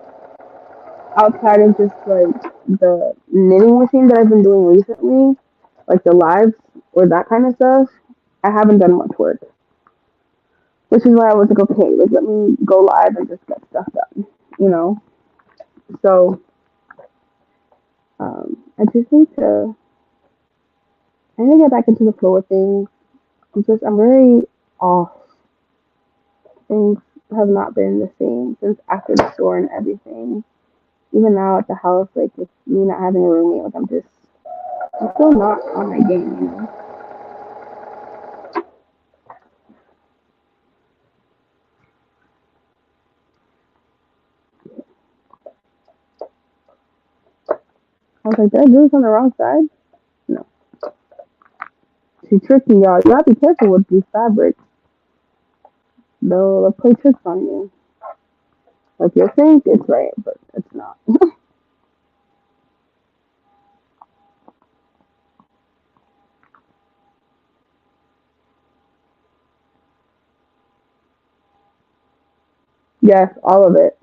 outside of just like the knitting machine that I've been doing recently, like the lives or that kind of stuff. I haven't done much work, which is why I was like, okay, like let me go live and just get stuff done, you know. So I just I need to get back into the flow of things. I'm very off. Things have not been the same since after the store and everything. Even now at the house, like with me not having a roommate, like I'm still not on my game, you know. I was like, did I do this on the wrong side? No. She's tricky, y'all. You gotta be careful with these fabrics. They'll play tricks on you. Like, you think it's right, but it's not. Yes, all of it.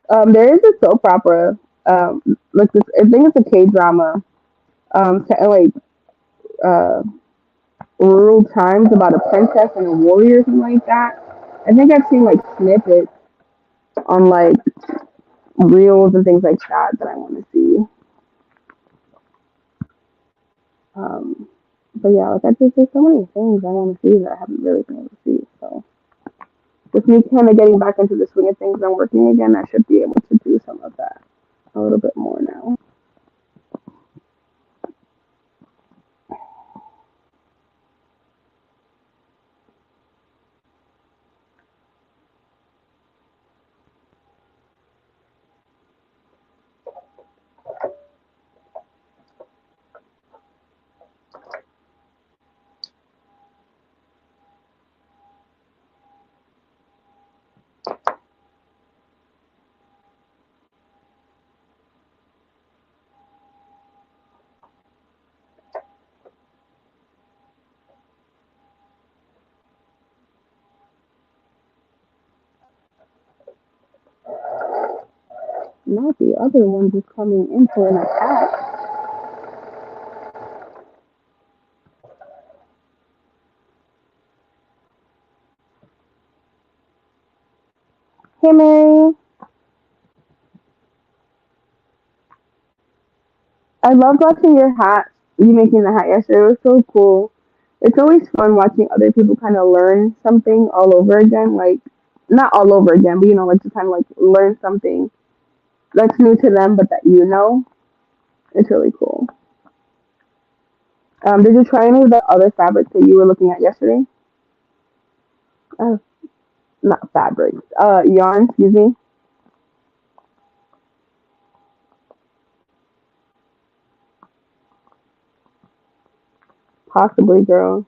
There is a soap opera. Like this, I think it's a K drama. Set in like uh rural times about a princess and a warrior, or something like that. I think I've seen like snippets on like reels and things like that I want to see. Um, but yeah, like I just there's so many things I want to see that I haven't really been able to see. So with me kind of getting back into the swing of things and working again, I should be able to do some of that a little bit more now. Not the other one just coming in for an attack. Hey Mary, I love watching your hat. you making the hat yesterday. It was so cool. It's always fun watching other people kind of learn something all over again. Like, not all over again, but like to kind of like learn something that's new to them, but that you know. It's really cool. Did you try any of the other fabrics that you were looking at yesterday? Uh, Not fabrics. Yarn, excuse me. Possibly, girl.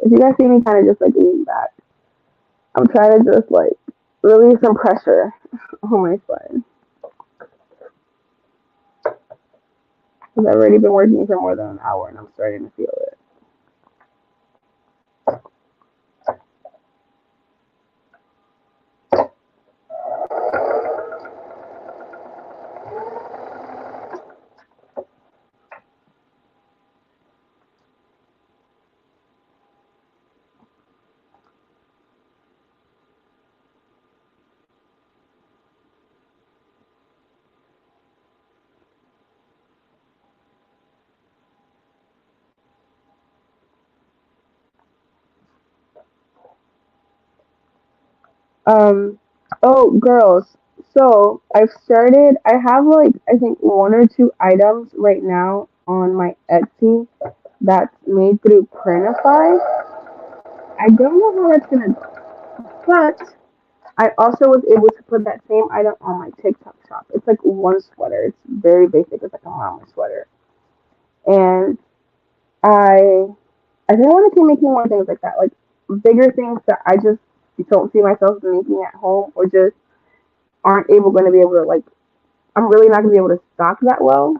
If you guys see me kind of just like leaning back, I'm trying to just like release some pressure on my spine. Because I've already been working for more than an hour and I'm starting to feel it. Um, oh, girls. So I have like, I think one or two items right now on my Etsy that's made through Printify. I don't know how that's gonna, but I also was able to put that same item on my TikTok shop. It's like one sweater. It's very basic. It's like a mama sweater. And I I think I want to keep making more things like that, like bigger things that I just don't see myself making at home, or just aren't able going to be able to like. I'm really not going to be able to stock that well.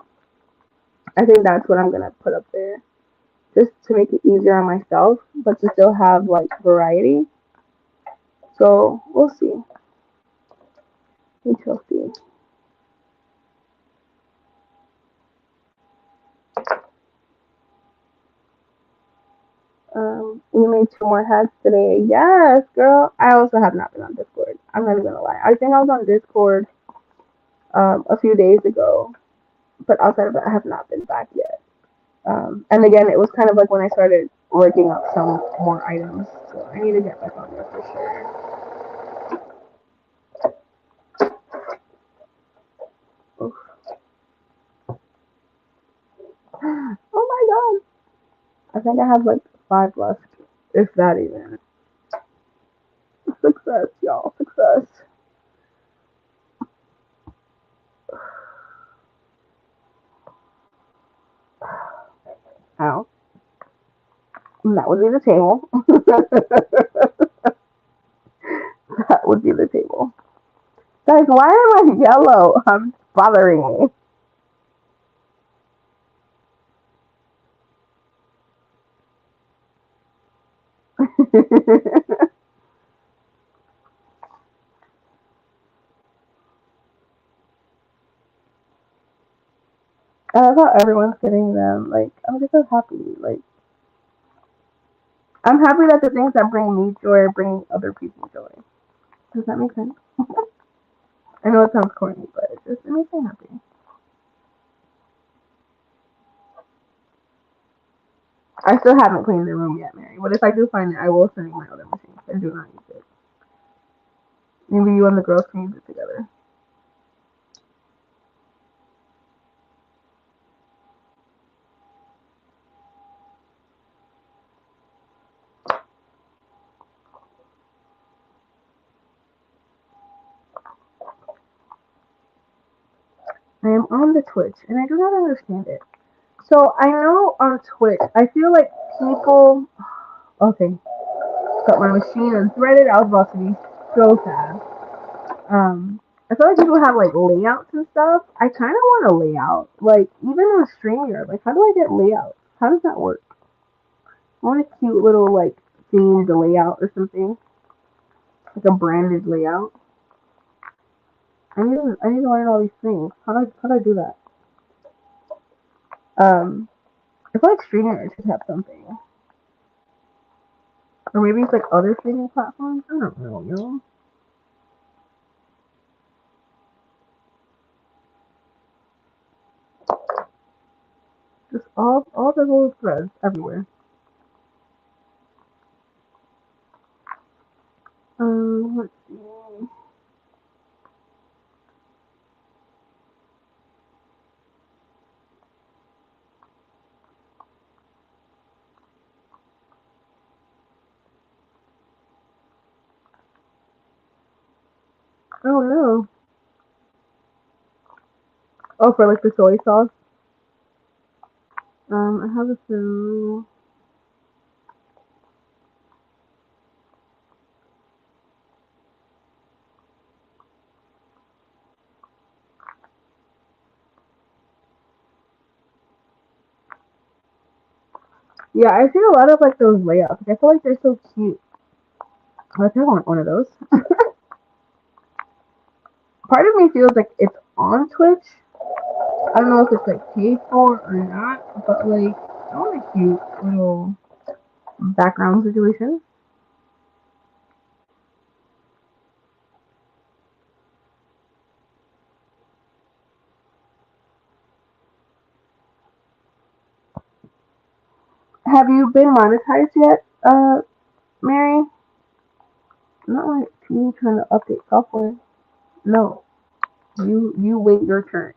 I think that's what I'm going to put up there, just to make it easier on myself, but to still have like variety. So we'll see. We shall see. We made two more hats today. Yes, girl. I also have not been on Discord. I'm not even gonna lie. I think I was on Discord a few days ago, but outside of that, I have not been back yet. And again, it was kind of like when I started working up some more items. So I need to get back on there for sure. Oof. Oh my god. I think I have like five left, if that even. Success, y'all. Success. Ow. And that would be the table. That would be the table. Guys, why am I yellow? I'm bothering me. I love how everyone's getting them. Like, I'm just so happy. Like, I'm happy that the things that bring me joy are bringing other people joy. Does that make sense? I know it sounds corny, but it makes me happy. I still haven't cleaned the room yet, Mary. But if I do find it, I will send you my other machine. I do not use it. Maybe you and the girls can use it together. I am on the Twitch, and I do not understand it. So I know on Twitch, I feel like people. Okay, got my machine unthreaded. I was about to be so sad. I feel like people have like layouts and stuff. I kind of want a layout, like even on StreamYard. Like, how do I get layouts? How does that work? I want a cute little like themed layout or something, like a branded layout. I need to learn all these things. How do I do that? I feel like StreamYard should have something. Or maybe it's like other streaming platforms. I don't know, Just all the little threads everywhere. Let's see. Oh no. Oh, for like the soy sauce. I have a few. Yeah, I see a lot of like those layouts. I feel like they're so cute. I think I want one of those. Part of me feels like it's on Twitch. I don't know if it's like paid for or not, but like I want a cute little background situation. Have you been monetized yet, Mary? Not like you trying to update software. No, you wait your turn.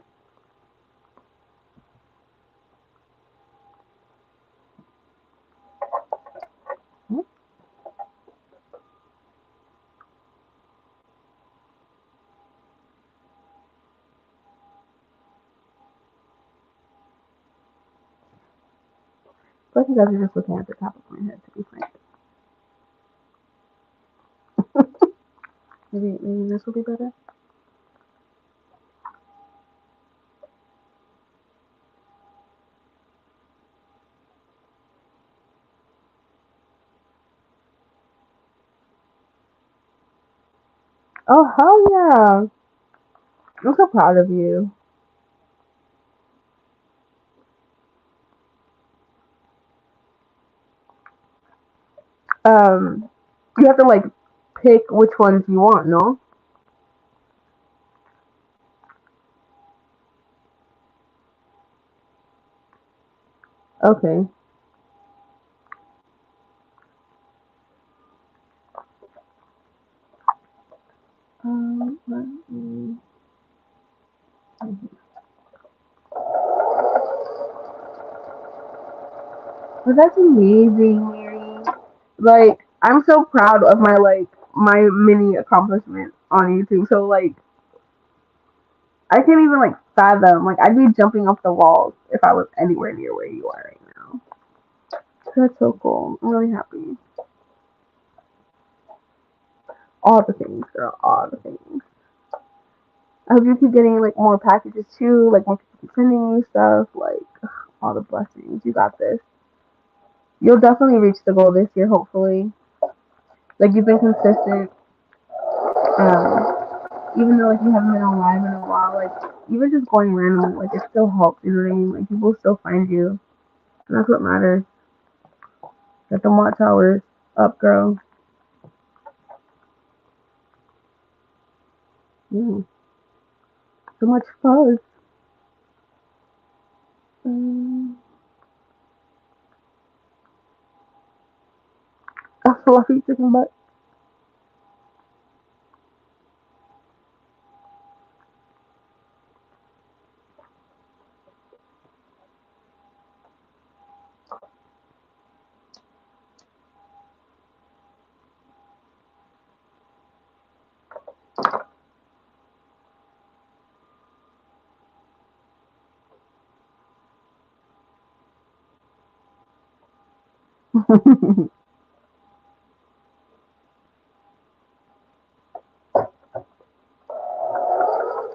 But you guys are just looking at the top of my head to be frank. Maybe this will be better. Oh hell yeah! I'm so proud of you. Um, you have to like pick which ones you want. No. Okay. Let me. Well, that's amazing, Mary. Like, I'm so proud of my mini accomplishment on YouTube. So like, I can't even like fathom. Like, I'd be jumping off the walls if I was anywhere near where you are right now. That's so cool. I'm really happy. All the things, girl. All the things. I hope you keep getting like more packages too. Like more people keep sending you stuff. Like all the blessings. You got this. You'll definitely reach the goal this year. Hopefully. Like you've been consistent. Even though like you haven't been on live in a while, like even just going random, like it still helps. You know what I mean? Like people still find you, and that's what matters. Get the watchtowers up, girl. Mm, so much fuzz. Mm, a fluffy chicken butt.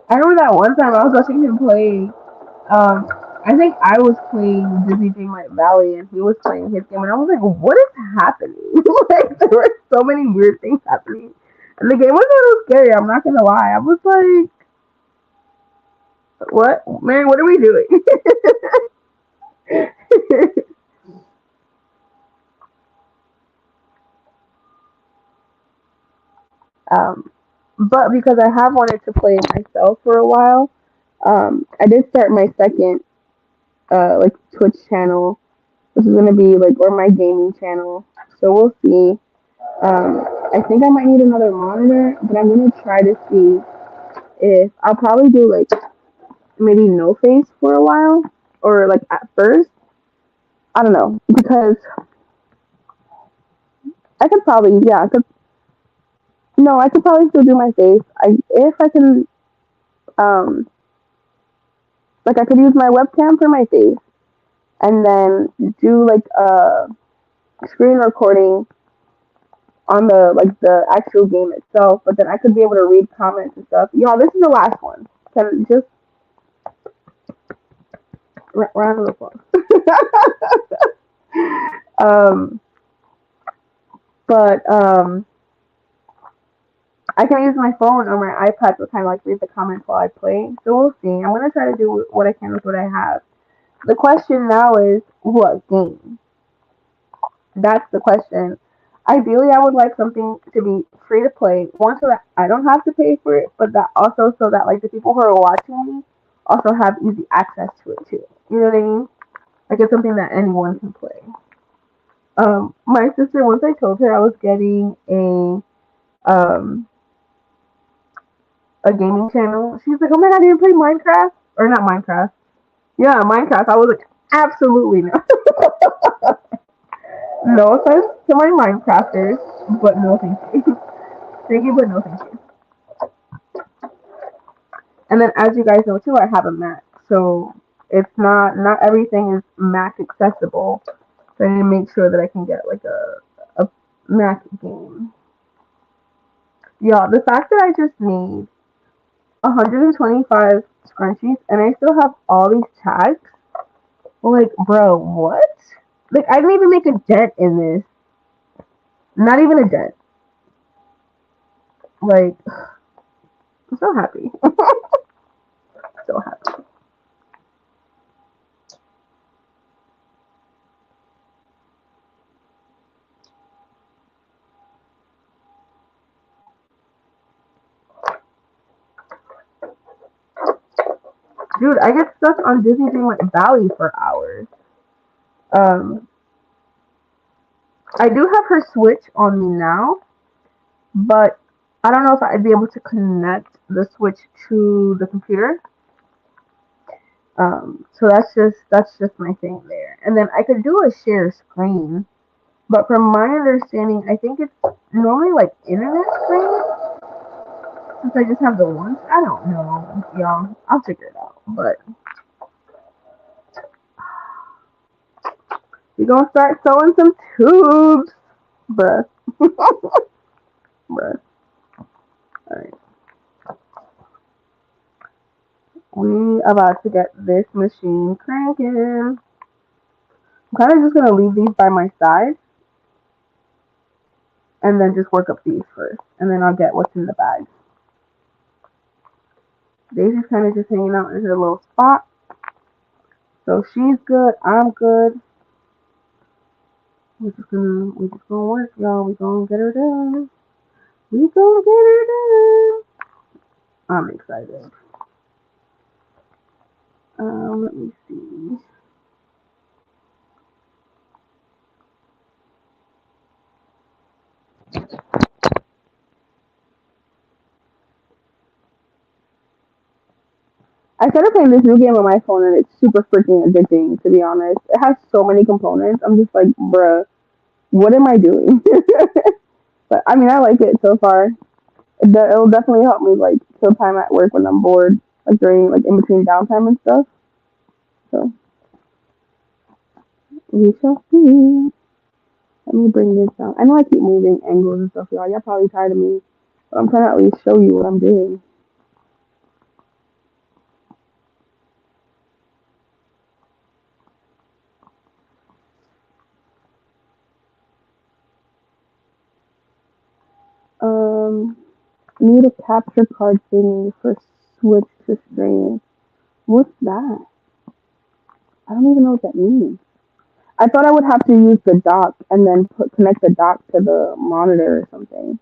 I remember that one time I was watching him play. Um, I think I was playing Disney Dreamlight Valley and he was playing his game, and I was like, "What is happening?" Like there were so many weird things happening, and the game was a little scary. I'm not gonna lie. I was like, "What, Mary? What are we doing?" Um, but because I have wanted to play it myself for a while, I did start my second like Twitch channel. This is gonna be like or my gaming channel. So we'll see. I think I might need another monitor, but I'm gonna try to see if I'll probably do like maybe no face for a while or like at first. I don't know because I could probably yeah I could no I could probably still do my face. I if I can um like I could use my webcam for my face and then do like a screen recording on the like the actual game itself. But then I could be able to read comments and stuff. Y'all, this is the last one. Can just round of applause. um, but I can use my phone or my iPad to kind of like read the comments while I play. So we'll see. I'm gonna try to do what I can with what I have. The question now is what game? That's the question. Ideally, I would like something to be free to play. One, so that I don't have to pay for it, but that also so that like the people who are watching me also have easy access to it too. You know what I mean? Like it's something that anyone can play. My sister once I told her I was getting um a gaming channel. She's like, "Oh my god, do you play Minecraft or not Minecraft? Yeah, Minecraft." I was like, "Absolutely not." No offense to my Minecrafters, but no thank you. Thank you, but no thank you. And then, as you guys know too, I have a Mac, so it's not everything is Mac accessible. So I need to make sure that I can get like a Mac game. Y'all, the fact that I just made 125 scrunchies and I still have all these tags, like, bro, what? Like, I didn't even make a dent in this. Not even a dent. Like, I'm so happy. So happy. Dude, I get stuck on Disney Dreamlight Valley for hours. Um, I do have her Switch on me now, but I don't know if I'd be able to connect the Switch to the computer. So that's just my thing there. And then I could do a share screen, but from my understanding, I think it's normally like internet screen. Since I just have the one, I don't know, y'all. I'll figure it out. But we're gonna start sewing some tubes, bruh, bruh. All right, we about to get this machine cranking. I'm kind of just gonna leave these by my side and then just work up these first, and then I'll get what's in the bag. Daisy's kind of just hanging out in her little spot, so she's good. I'm good. We just gonna work, y'all. We gonna get her done. We gonna get her done. I'm excited. Let me see. I started playing this new game on my phone and it's super freaking addicting, to be honest. It has so many components. I'm just like, bruh, what am I doing? But I mean, I like it so far. It'll definitely help me like kill time at work when I'm bored, like during like in between downtime and stuff. So we shall see. Let me bring this down. I know I keep moving angles and stuff, y'all. Y'all probably tired of me, but I'm trying to at least show you what I'm doing. Um, need a capture card thing for Switch to stream. What's that? I don't even know what that means. I thought I would have to use the dock and then connect the dock to the monitor or something.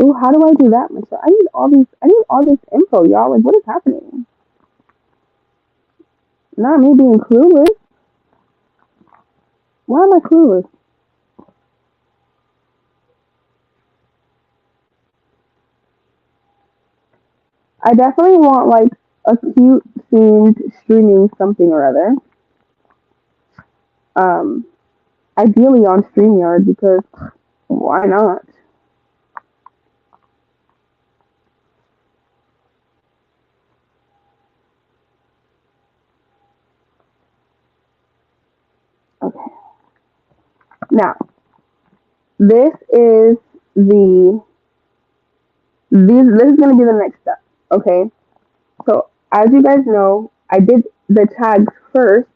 Oh, how do I do that, Michelle? I need all this info, y'all. Like, what is happening? Not me being clueless. Why am I clueless? I definitely want like a cute themed streaming something or other. Um, Ideally on StreamYard because why not? Okay. Now, this is the this is gonna be the next step. Okay. So as you guys know, I did the tags first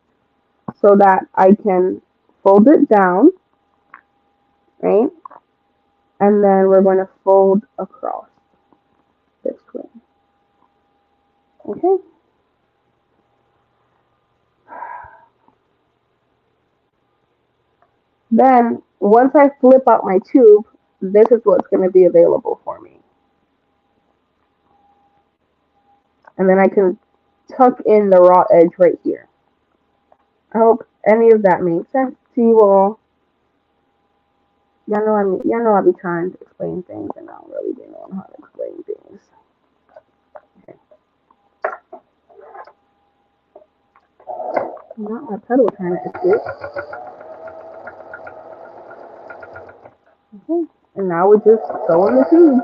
so that I can fold it down, right? And then we're going to fold across this way. Okay. Then once I flip out my tube, this is what's going to be available for me. And then I can tuck in the raw edge right here. I hope any of that makes sense to you all. Y'all know I be trying to explain things and I don't really be knowing how to explain things. Okay. Not my pedal trying to escape. Okay. And now we're just sewing the tube.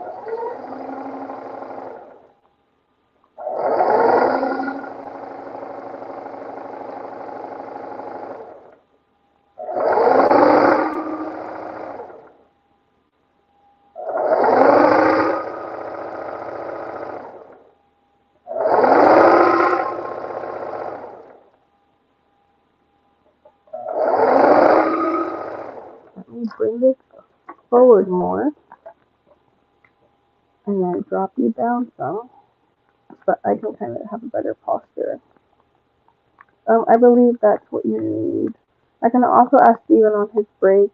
Let me bring this forward more and then drop you down some so I can kind of have a better posture. I believe that's what you need. I can also ask Steven on his break.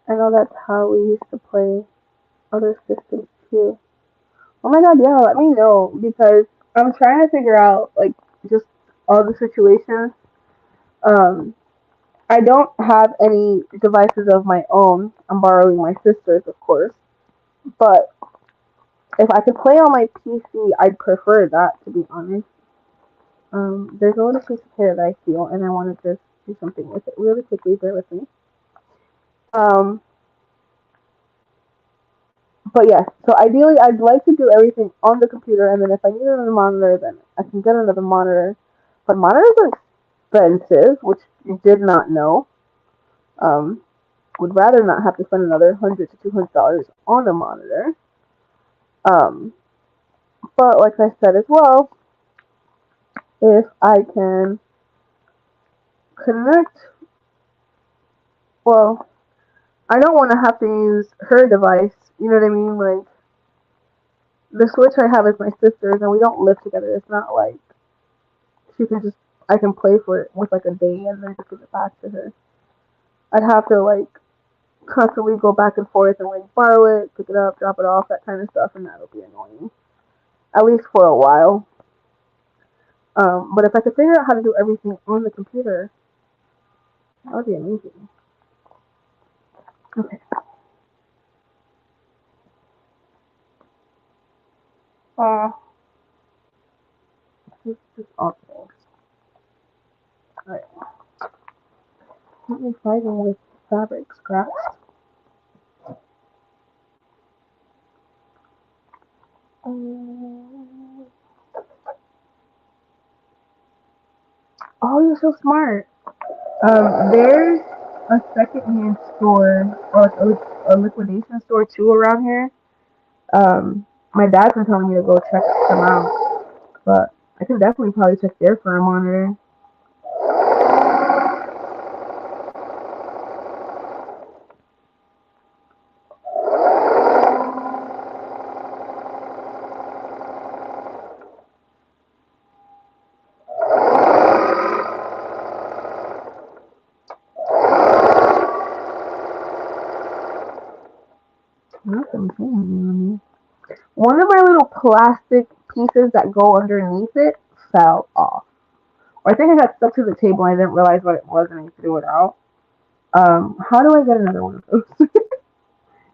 I know that's how we used to play other systems too. Oh my god, yeah, let me know because I'm trying to figure out like just all the situations. Um, I don't have any devices of my own. I'm borrowing my sister's, of course. But if I could play on my PC, I'd prefer that to be honest. There's a little piece of hair that I feel, and I want to just do something with it really quickly. Bear with me. Um, but yes, so ideally, I'd like to do everything on the computer, and then if I need another monitor, then I can get another monitor. But monitors are expensive, which you did not know. Um, would rather not have to spend another $100 to $200 on a monitor. Um, but like I said as well, if I can connect, well, I don't want to have to use her device. You know what I mean? Like the Switch I have is my sister's, and we don't live together. It's not like she can just I can play for it with like a day and then just give it back to her. I'd have to like constantly go back and forth and like borrow it, pick it up, drop it off, that kind of stuff, and that'll be annoying. At least for a while. But if I could figure out how to do everything on the computer, that would be amazing. Okay. Uh, just all things. Alright. Let me fighting with fabric scraps. Oh, you're so smart. There's a secondhand store or like a liquidation store too around here. My dad's been telling me to go check them out, but I can definitely probably check there for a monitor. Nothing on me. one of my little plastic pieces that go underneath it fell off. Or I think I got stuck to the table and I didn't realize what it was and I threw it out. How do I get another one of those?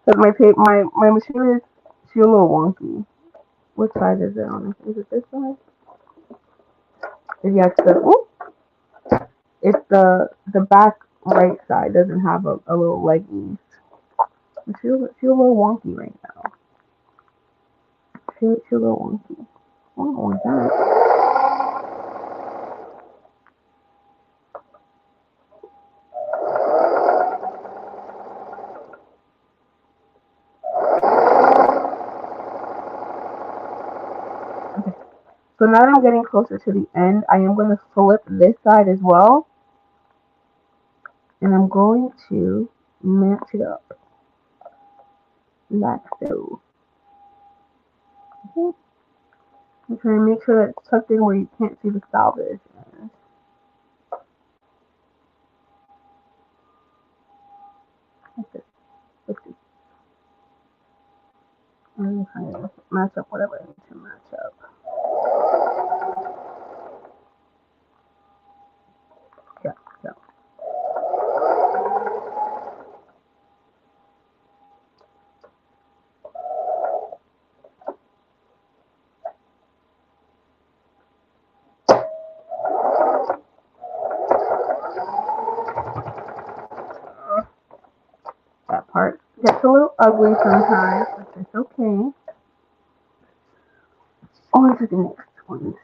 Because my machine is she a little wonky. What side is it on? Is it this side? Yeah, it's the back right side doesn't have a little leg ease. She a little wonky right now. She a little wonky. I don't want that. Okay. So now that I'm getting closer to the end, I am going to flip this side as well. And I'm going to match it up like so. Okay. I'm trying to make sure that it's tucked in where you can't see the salvage. Like this. Like this. I'm trying to match up whatever I need to match up. Yeah, yeah. That part gets a little ugly sometimes, but it's okay. On to the next one.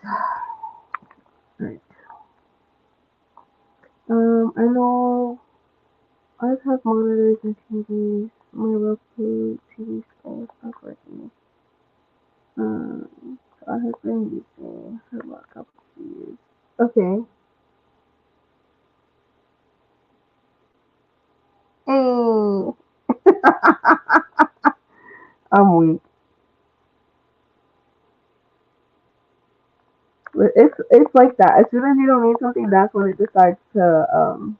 Alright. I know I have monitors and TVs. My Roku TV screen is not working. So I have been using for about a couple of years. Okay. Hey. I'm weak. It's like that. As soon as you don't need something, that's when it decides to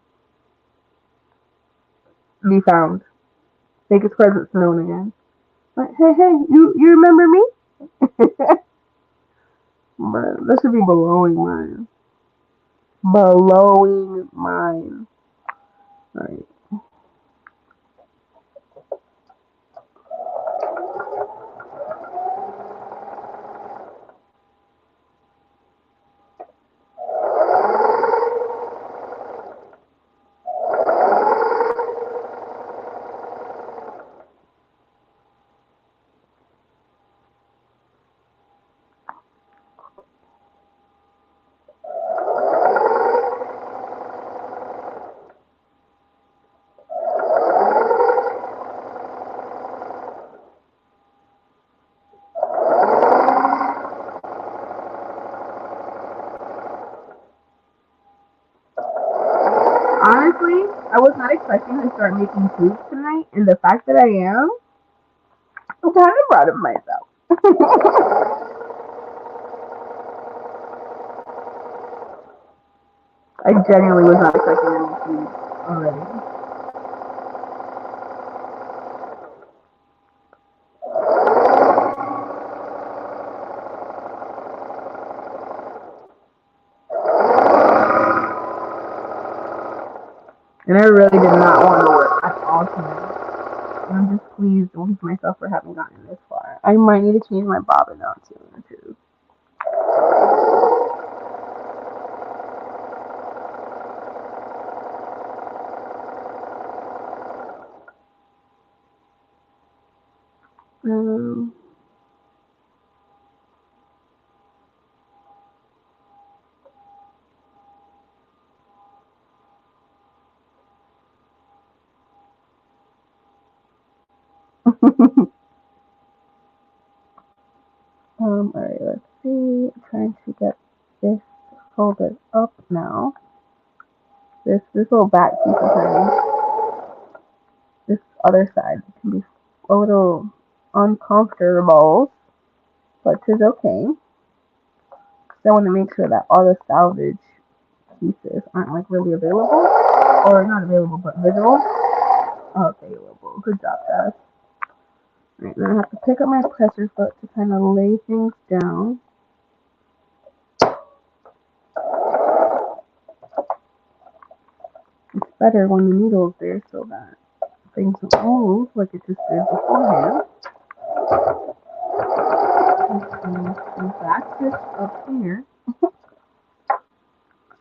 be found. Make its presence known again. Like, hey, you remember me? But that should be blowing mine. Blowing mine. Right. Honestly, I was not expecting to start making food tonight, and the fact that I am, I'm kind of proud of myself. I genuinely was not expecting to make food already. And I really did not want to work at all tonight. And I'm just pleased with myself for having gotten this far. I might need to change my bobbin out too. Um, alright, let's see. I'm trying to get this folded up now. This little back piece of honey. This other side can be a little uncomfortable, but it's okay. So I want to make sure that all the salvage pieces aren't like really available, or not available, but visible. Available. Good job, guys. Right, then I have to pick up my presser foot to kind of lay things down. It's better when the needle is there so that things don't move like it just did beforehand. And back this up here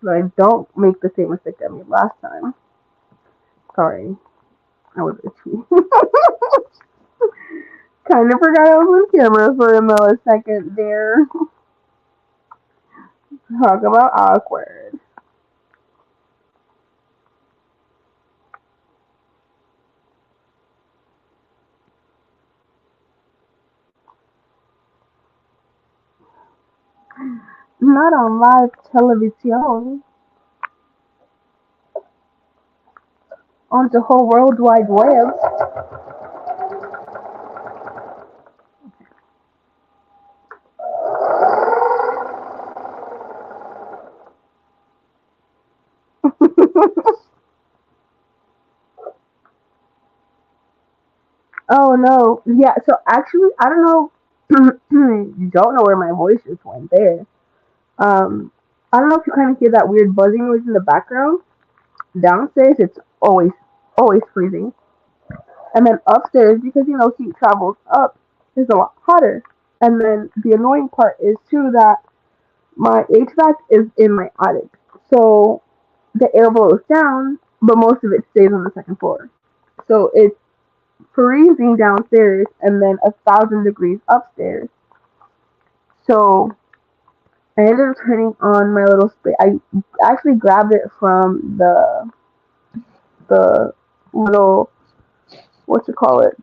so I don't make the same mistake I made last time. Sorry, I was itchy. Kind of forgot I was on camera for a millisecond there. Talk about awkward. Not on live television. On the whole World Wide Web. Oh no. Yeah, so actually I don't know you don't know where my voice just went there. Um I don't know if you kind of hear that weird buzzing noise in the background. Downstairs it's always freezing. And then upstairs, because heat travels up, it's a lot hotter. And then the annoying part is too that my HVAC is in my attic. So the air blows down, but most of it stays on the second floor. So it's freezing downstairs and then 1,000 degrees upstairs. So I ended up turning on my little space. I actually grabbed it from the little, what you call it?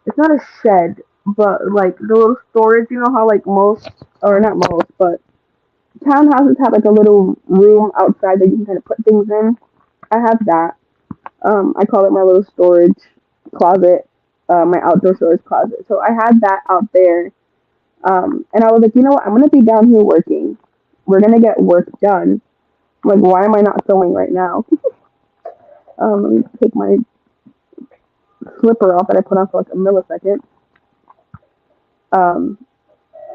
It's not a shed, but like the little storage. You know how like most, or not most, but townhouses have like a little room outside that you can kind of put things in. I have that. I call it my little storage closet, my outdoor storage closet. So I had that out there. And I was like, you know what? I'm gonna be down here working. We're gonna get work done. Like, why am I not sewing right now? Let me take my slipper off that I put on for like a millisecond. Um,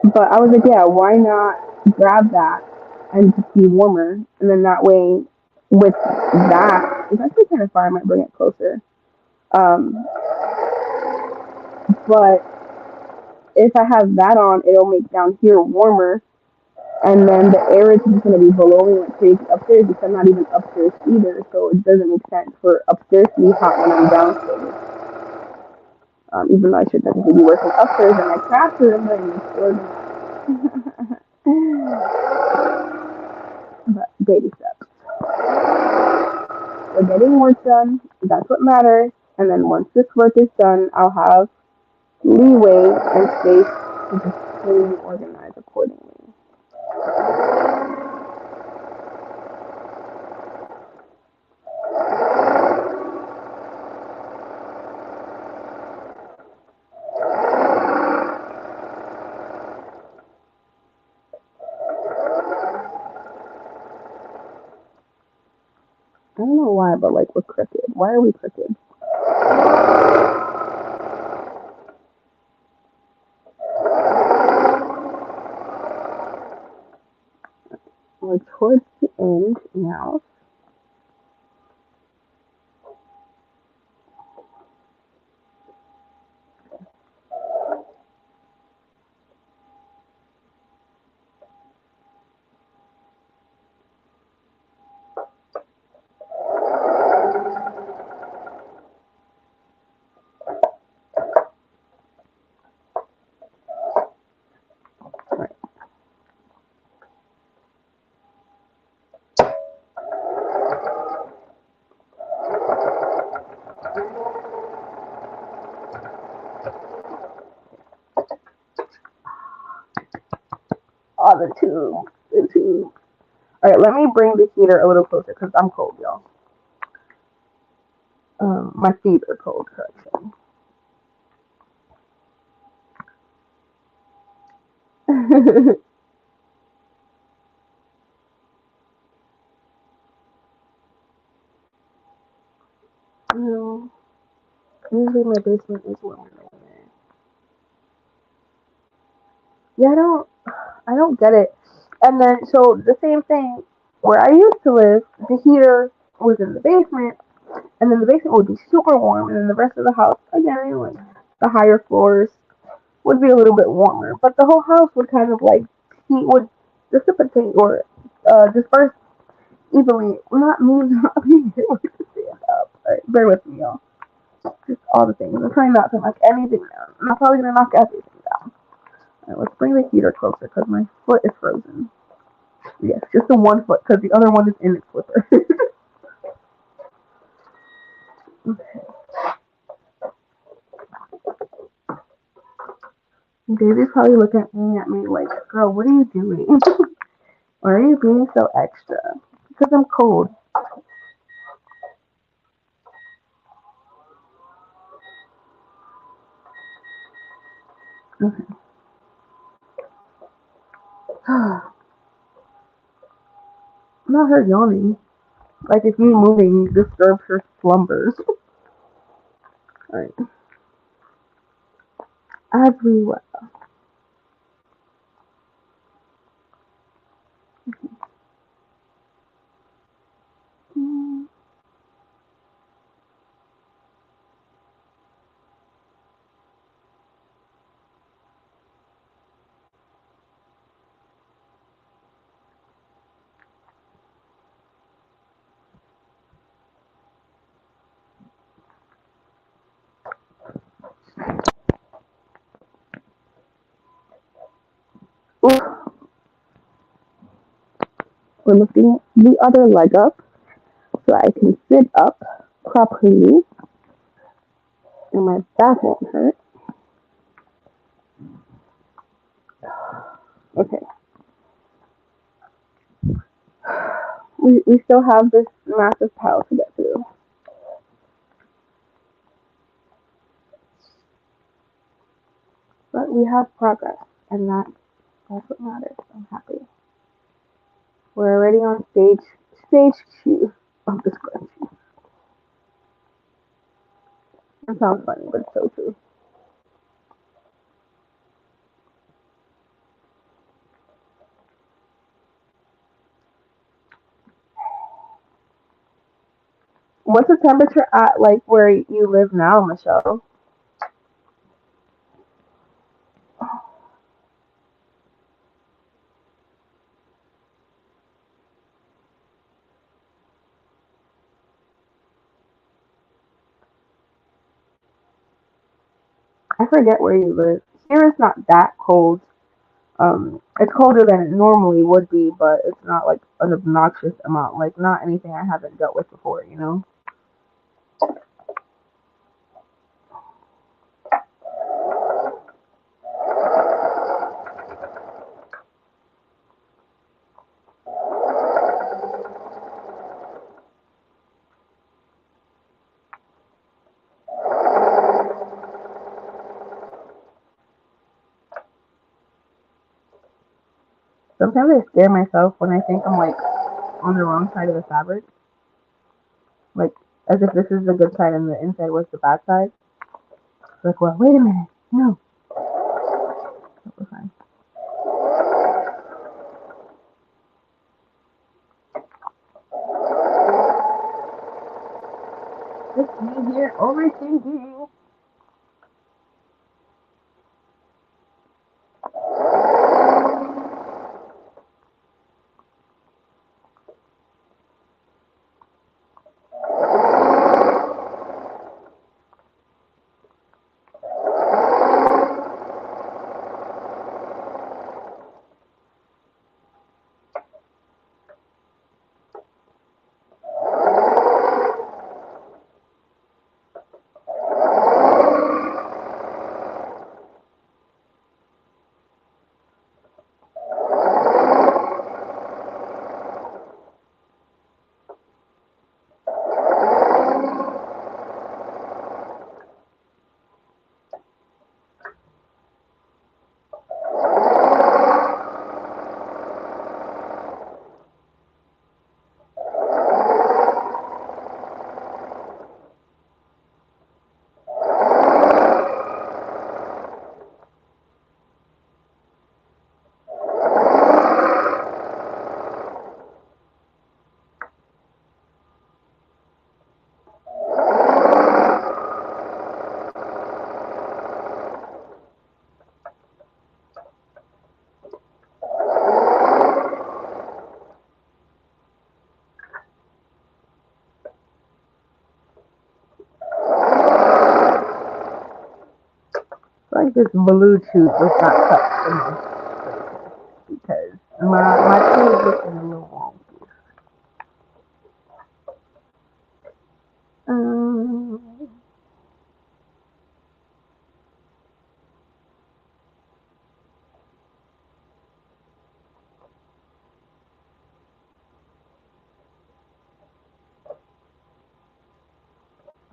but I was like, yeah, why not grab that and just be warmer? And then that way, with that, it's actually kind of far. I might bring it closer. Um, but if I have that on, it'll make down here warmer. And then the air is just going to be below me when it takes upstairs because I'm not even upstairs either. So it doesn't make sense for upstairs to be hot when I'm downstairs. Even though I should technically be working upstairs in my classroom, but but baby steps. We're getting work done. That's what matters. And then once this work is done, I'll have leeway and space to just clean and organize accordingly. I don't know why, but like we're crooked. Why are we crooked? We're towards the end now. Right. Oh, the tube. The tube. Alright, let me bring the heater a little closer because I'm cold, y'all. My feet are cold, correction. No, usually my basement is warmer than there. Yeah, I don't get it. And then, so the same thing where I used to live, the heater was in the basement, and then the basement would be super warm, and then the rest of the house, again, like the higher floors, would be a little bit warmer. But the whole house would kind of like heat would dissipate or disperse evenly. Not me, not being able to stand up. Right, bear with me, y'all. Just all the things. I'm trying not to knock anything down. I'm probably gonna knock everything down. Alright, let's bring the heater closer because my foot is frozen. Yes, just the one foot because the other one is in its slipper. Okay. Davey's probably looking at me like, girl, what are you doing? Why are you being so extra? Because I'm cold. Okay. I'm not her yawning. Like if me moving disturbs her slumbers. Alright. As we were. We're lifting the other leg up so I can sit up properly and my back won't hurt. Okay. We still have this massive pile to get through. But we have progress and that's what matters. I'm happy. We're already on stage two of the scrunchie. That sounds funny, but it's so true. What's the temperature at like where you live now, Michelle? I forget where you live. Here it's not that cold. It's colder than it normally would be, but it's not like an obnoxious amount. Like not anything I haven't dealt with before, you know. Sometimes I scare myself when I think I'm like on the wrong side of the fabric, like as if this is the good side and the inside was the bad side. Like, well, wait a minute, no, we're fine. Just me here overthinking. like this Bluetooth was not cut for me because my phone is looking a little wonky.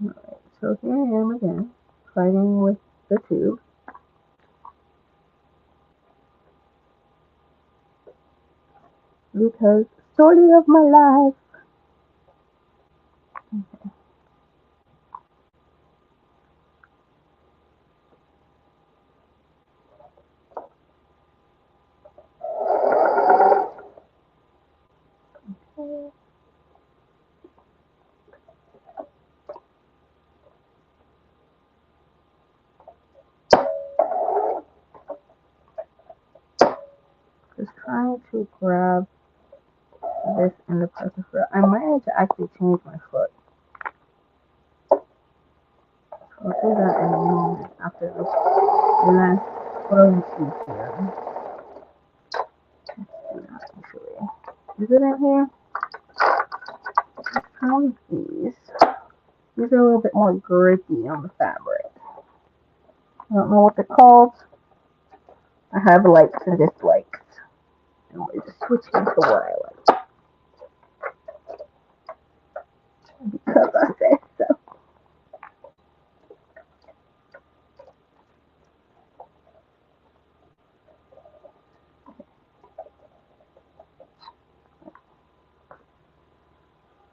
Alright, so here I am again, fighting with the tube. Because story of my life. Okay. Just trying to grab this in the pressure foot. I might need to actually change my foot. I'll do that in a moment after the last photo here. Actually, is it in here? How these? These are a little bit more grippy on the fabric. I don't know what they're called. I have likes and dislikes. And we're just switching to what I like. Because I said so.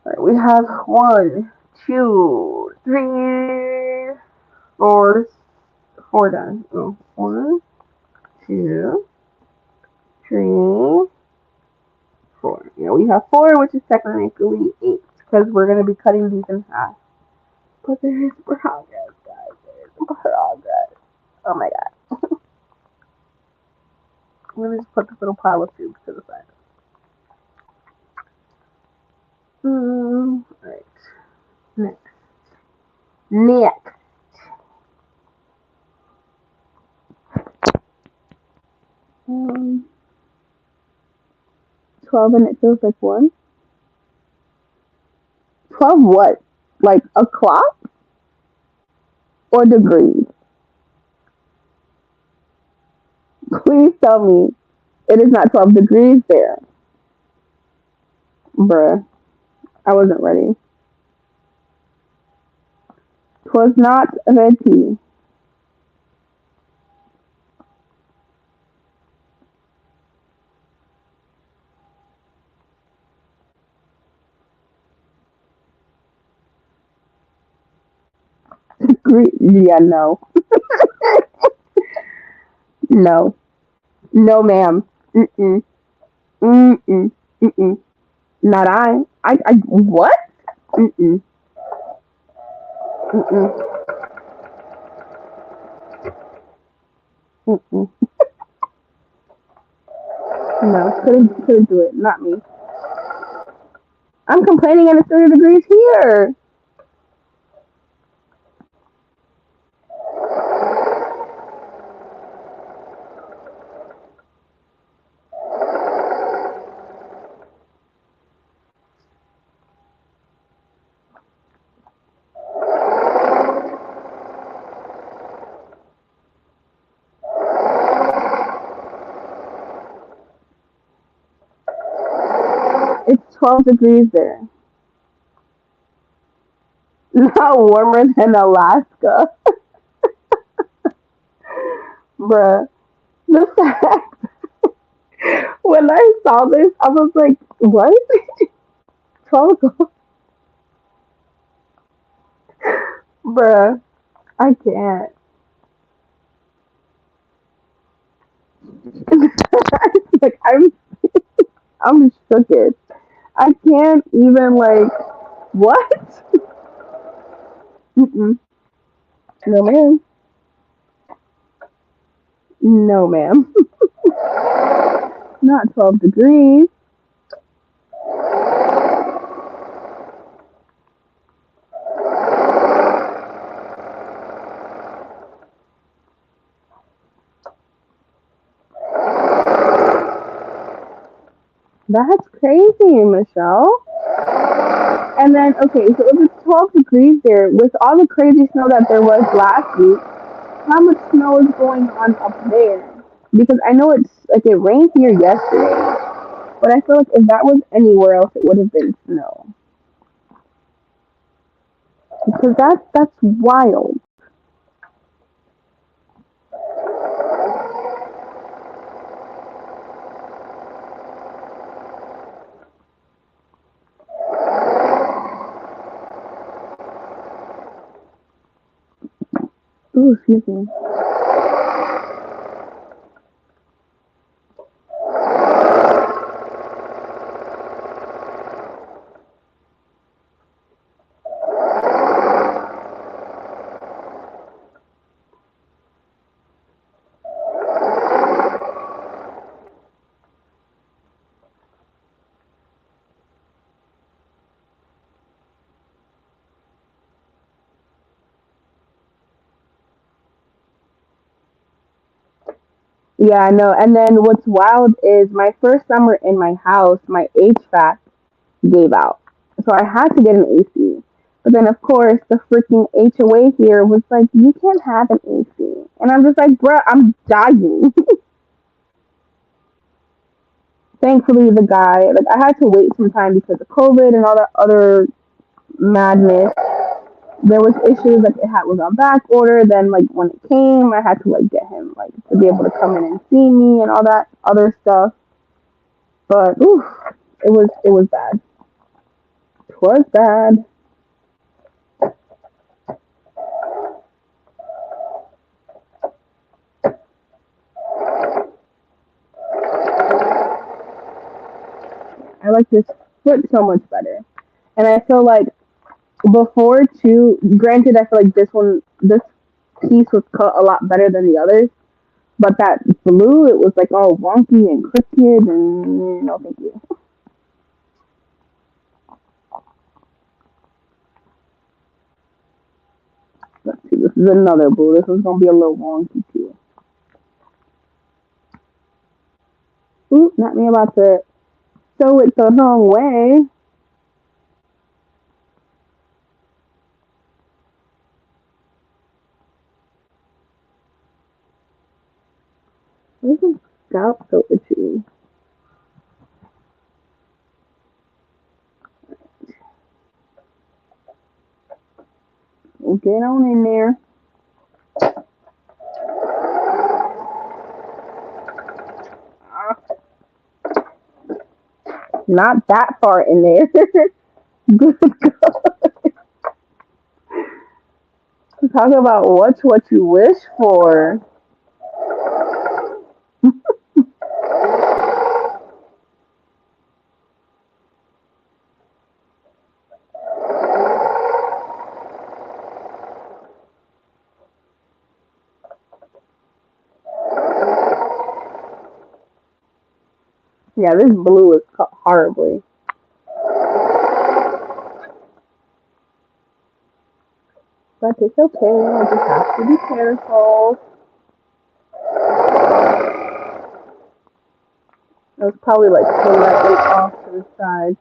Alright, we have 1, 2, 3, 4 done. Oh, 1, 2, 3, 4. Yeah, we have 4, which is technically 8, because we're going to be cutting these in half. But there is progress, guys. There is progress. Oh my god. I'm going to just put this little pile of tubes to the side. Alright. Next. 12 and it feels like 1. 12 what? Like o'clock? Or degrees? Please tell me it is not 12 degrees there. Bruh, I wasn't ready. 'Twas not ready. Yeah, no. No. No, ma'am. Mm-mm. Mm-mm. Mm-mm. Not what? Mm-mm. Mm-mm. Mm-mm. No, couldn't do it. Not me. I'm complaining and it's 30 degrees here. It's 12 degrees there. Not warmer than Alaska. Bruh. The fact when I saw this, I was like, what? 12 Bruh, I can't. Like I'm shooked. I can't even like what? Mm-mm. No ma'am. No ma'am. Not 12 degrees. That's crazy, Michelle. And then, okay, so it was 12 degrees there. With all the crazy snow that there was last week, how much snow is going on up there? Because I know it's like it rained here yesterday, but I feel like if that was anywhere else, it would have been snow. Because that's wild. Ooh, excuse me. Yeah, I know. And then what's wild is my first summer in my house, my HVAC gave out. So I had to get an AC. But then, of course, the freaking HOA here was like, you can't have an AC. And I'm just like, bruh, I'm dying. Thankfully, the guy, like, I had to wait some time because of COVID and all that other madness. There was issues like was on back order. Then like when it came, I had to like get him like to be able to come in and see me and all that other stuff. But oof, it was bad. It was bad. I like this foot so much better, and I feel like before too. Granted, I feel like this piece was cut a lot better than the others. But that blue, it was like all wonky and crooked, and no, thank you. Let's see, this is another blue. This one's gonna be a little wonky too. Ooh, not me about to sew it the wrong way. This is scalp so itchy. Get on in there. Not that far in there. Good God. Talk about what's what you wish for. Yeah, this blue is cut horribly. But it's okay. I just have to be careful. It was probably like slightly off to the side.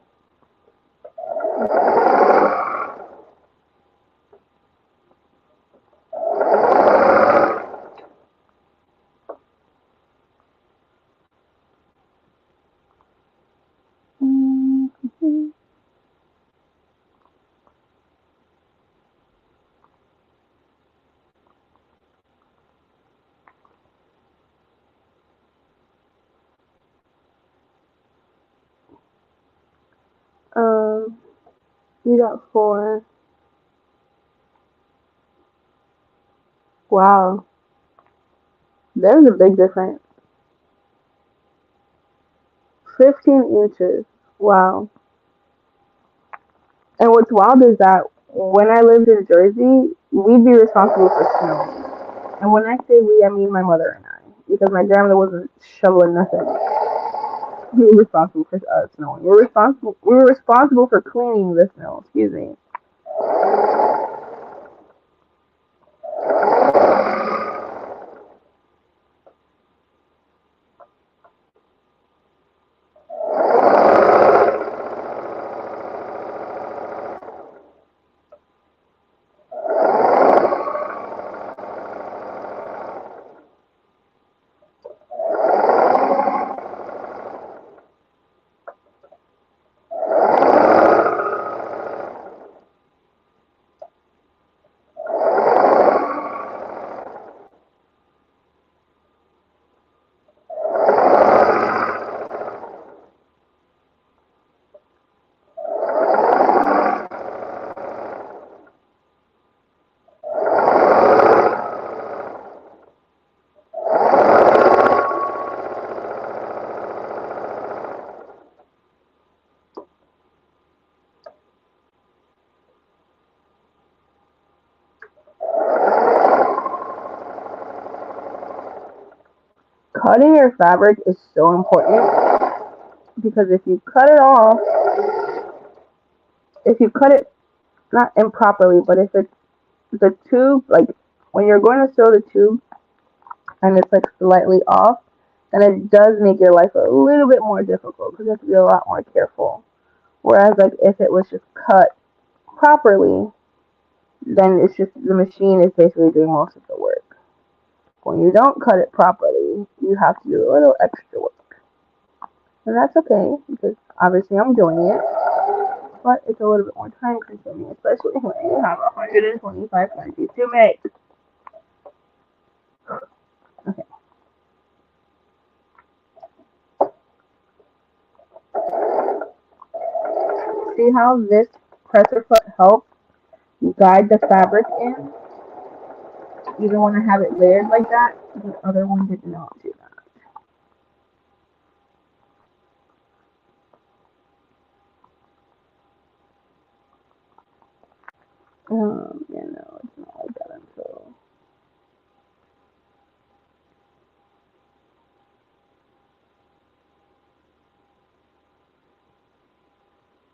Mm-hmm. Um, you got four. Wow, there's a big difference. 15 inches. Wow. And what's wild is that when I lived in Jersey, we'd be responsible for snow. And when I say we, I mean my mother and I. Because my grandmother wasn't shoveling nothing. We were responsible for snowing. We were responsible for cleaning the snow, excuse me. cutting your fabric is so important because if you cut it off, if you cut it not improperly, but if it's the tube, like when you're going to sew the tube and it's like slightly off, then it does make your life a little bit more difficult because you have to be a lot more careful. Whereas like if it was just cut properly, then it's just the machine is basically doing most of the work. When you don't cut it properly, you have to do a little extra work. And that's okay because obviously I'm doing it, but it's a little bit more time consuming, especially when you have 125 countries to make. Okay. See how this presser foot helps guide the fabric in? You don't want to have it layered like that. The other one did not do that. Yeah, no, it's not like that until.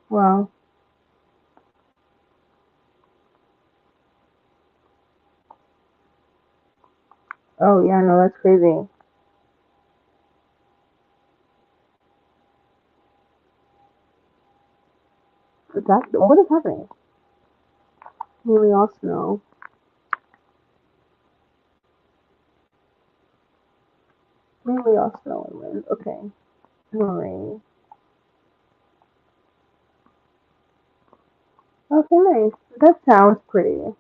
Well, oh yeah, no, that's crazy. What is happening? Maybe all snow. Maybe all snow and wind. Okay. No rain. Okay, nice. That sounds pretty.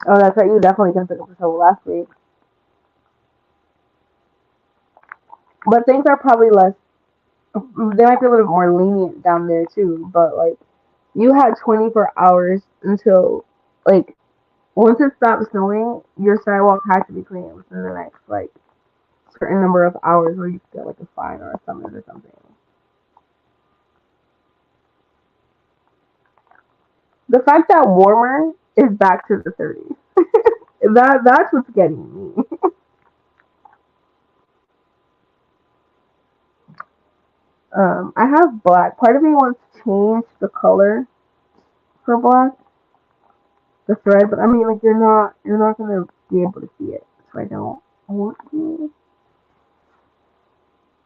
Oh, that's right. You definitely can pick up the shovel last week. But things are probably less. They might be a little bit more lenient down there too. But like, you had 24 hours until like once it stopped snowing, your sidewalk had to be cleaned within the next like certain number of hours, where you get like a fine or a summons or something. The fact that warmer is back to the 30s. That's what's getting me. I have black. Part of me wants to change the color for black, the thread, but I mean, like you're not gonna be able to see it, so I don't want to.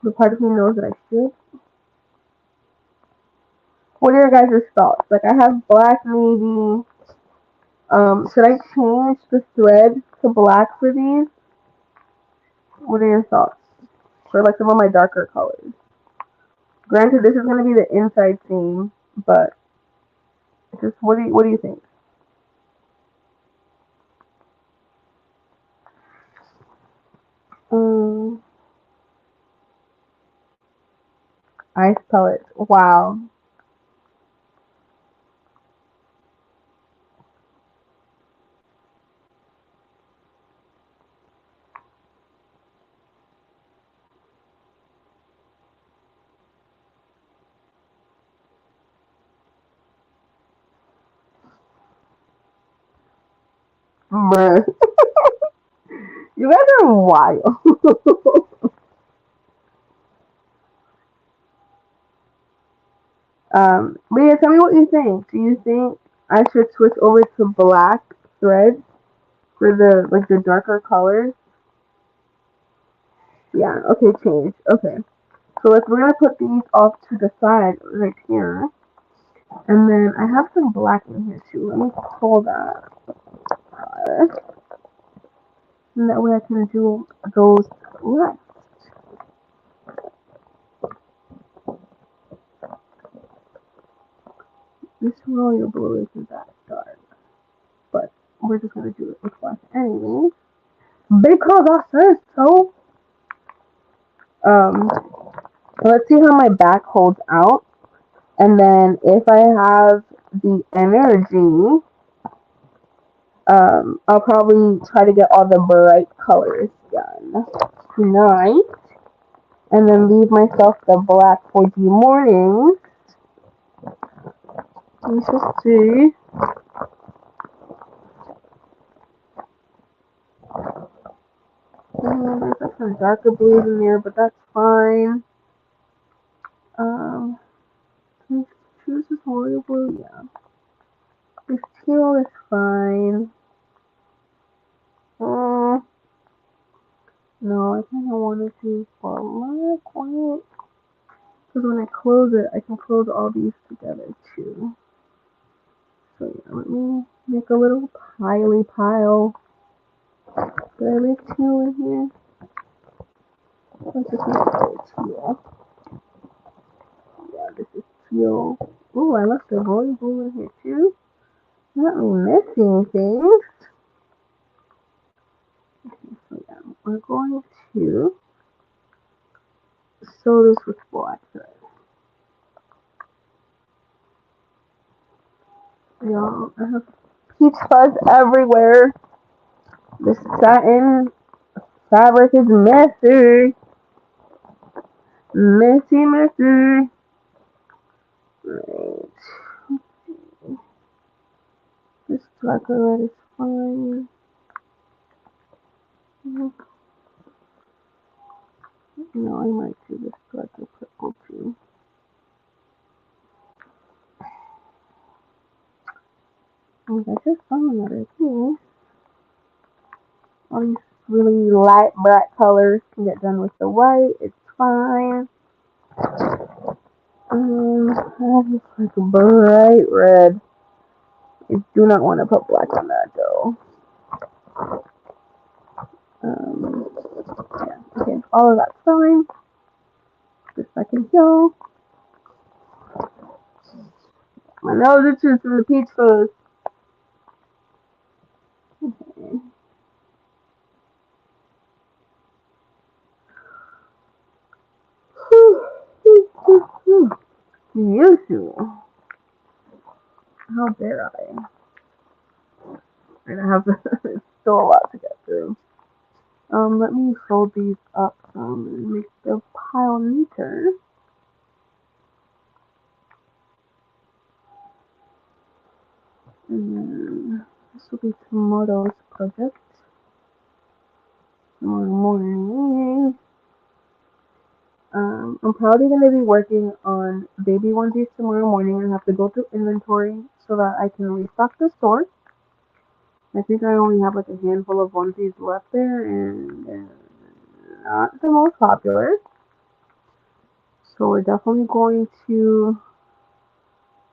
But part of me knows that I should. What are your guys' thoughts? Like, I have black, maybe. Should I change the thread to black for these? What are your thoughts for like some of my darker colors? Granted, this is gonna be the inside seam, but just what do you think? Um, ice pellets. Wow. Bruh. You guys are wild. But yeah, tell me what you think. Do you think I should switch over to black thread for the like the darker colors? Yeah. Okay. Change. Okay. So we're gonna put these off to the side right here, and then I have some black in here too. Let me pull that, and that way I can do those left. This royal blue isn't that dark, but we're just gonna do it with black anyway because I said so. Um, Let's see how my back holds out. And then if I have the energy, I'll probably try to get all the bright colors done tonight. And then leave myself the black for the morning. Let's just see. There's some darker blues in there, but that's fine. Can I choose this royal blue? Yeah. This teal is fine. No, I kind of want to do black, white. Because when I close it, I can close all these together too. So yeah, let me make a little pile. Did I leave teal in here? Let's just make it teal. Yeah, this is teal. Ooh, I left the royal blue in here too. Not me missing things. Okay, so yeah, we're going to sew this with black thread. Y'all, I have peach fuzz everywhere. The satin fabric is messy. Messy. Right. This black red is fine. No, I might do this black or purple too. Oh, I just saw another thing. All these really light, bright colors can get done with the white. It's fine. I have this like bright red. I do not want to put black on that though. Yeah, okay, all of that's fine. Just a second here. My nose itches from the peach fuzz. Okay. Usual. How dare I? And I have still a lot to get through. Let me fold these up and make the pile neater. And then this will be tomorrow's project. Tomorrow morning. I'm probably going to be working on baby onesies tomorrow morning. I have to go through inventory so that I can restock the store. I think I only have like a handful of onesies left there, and they're not the most popular. So we're definitely going to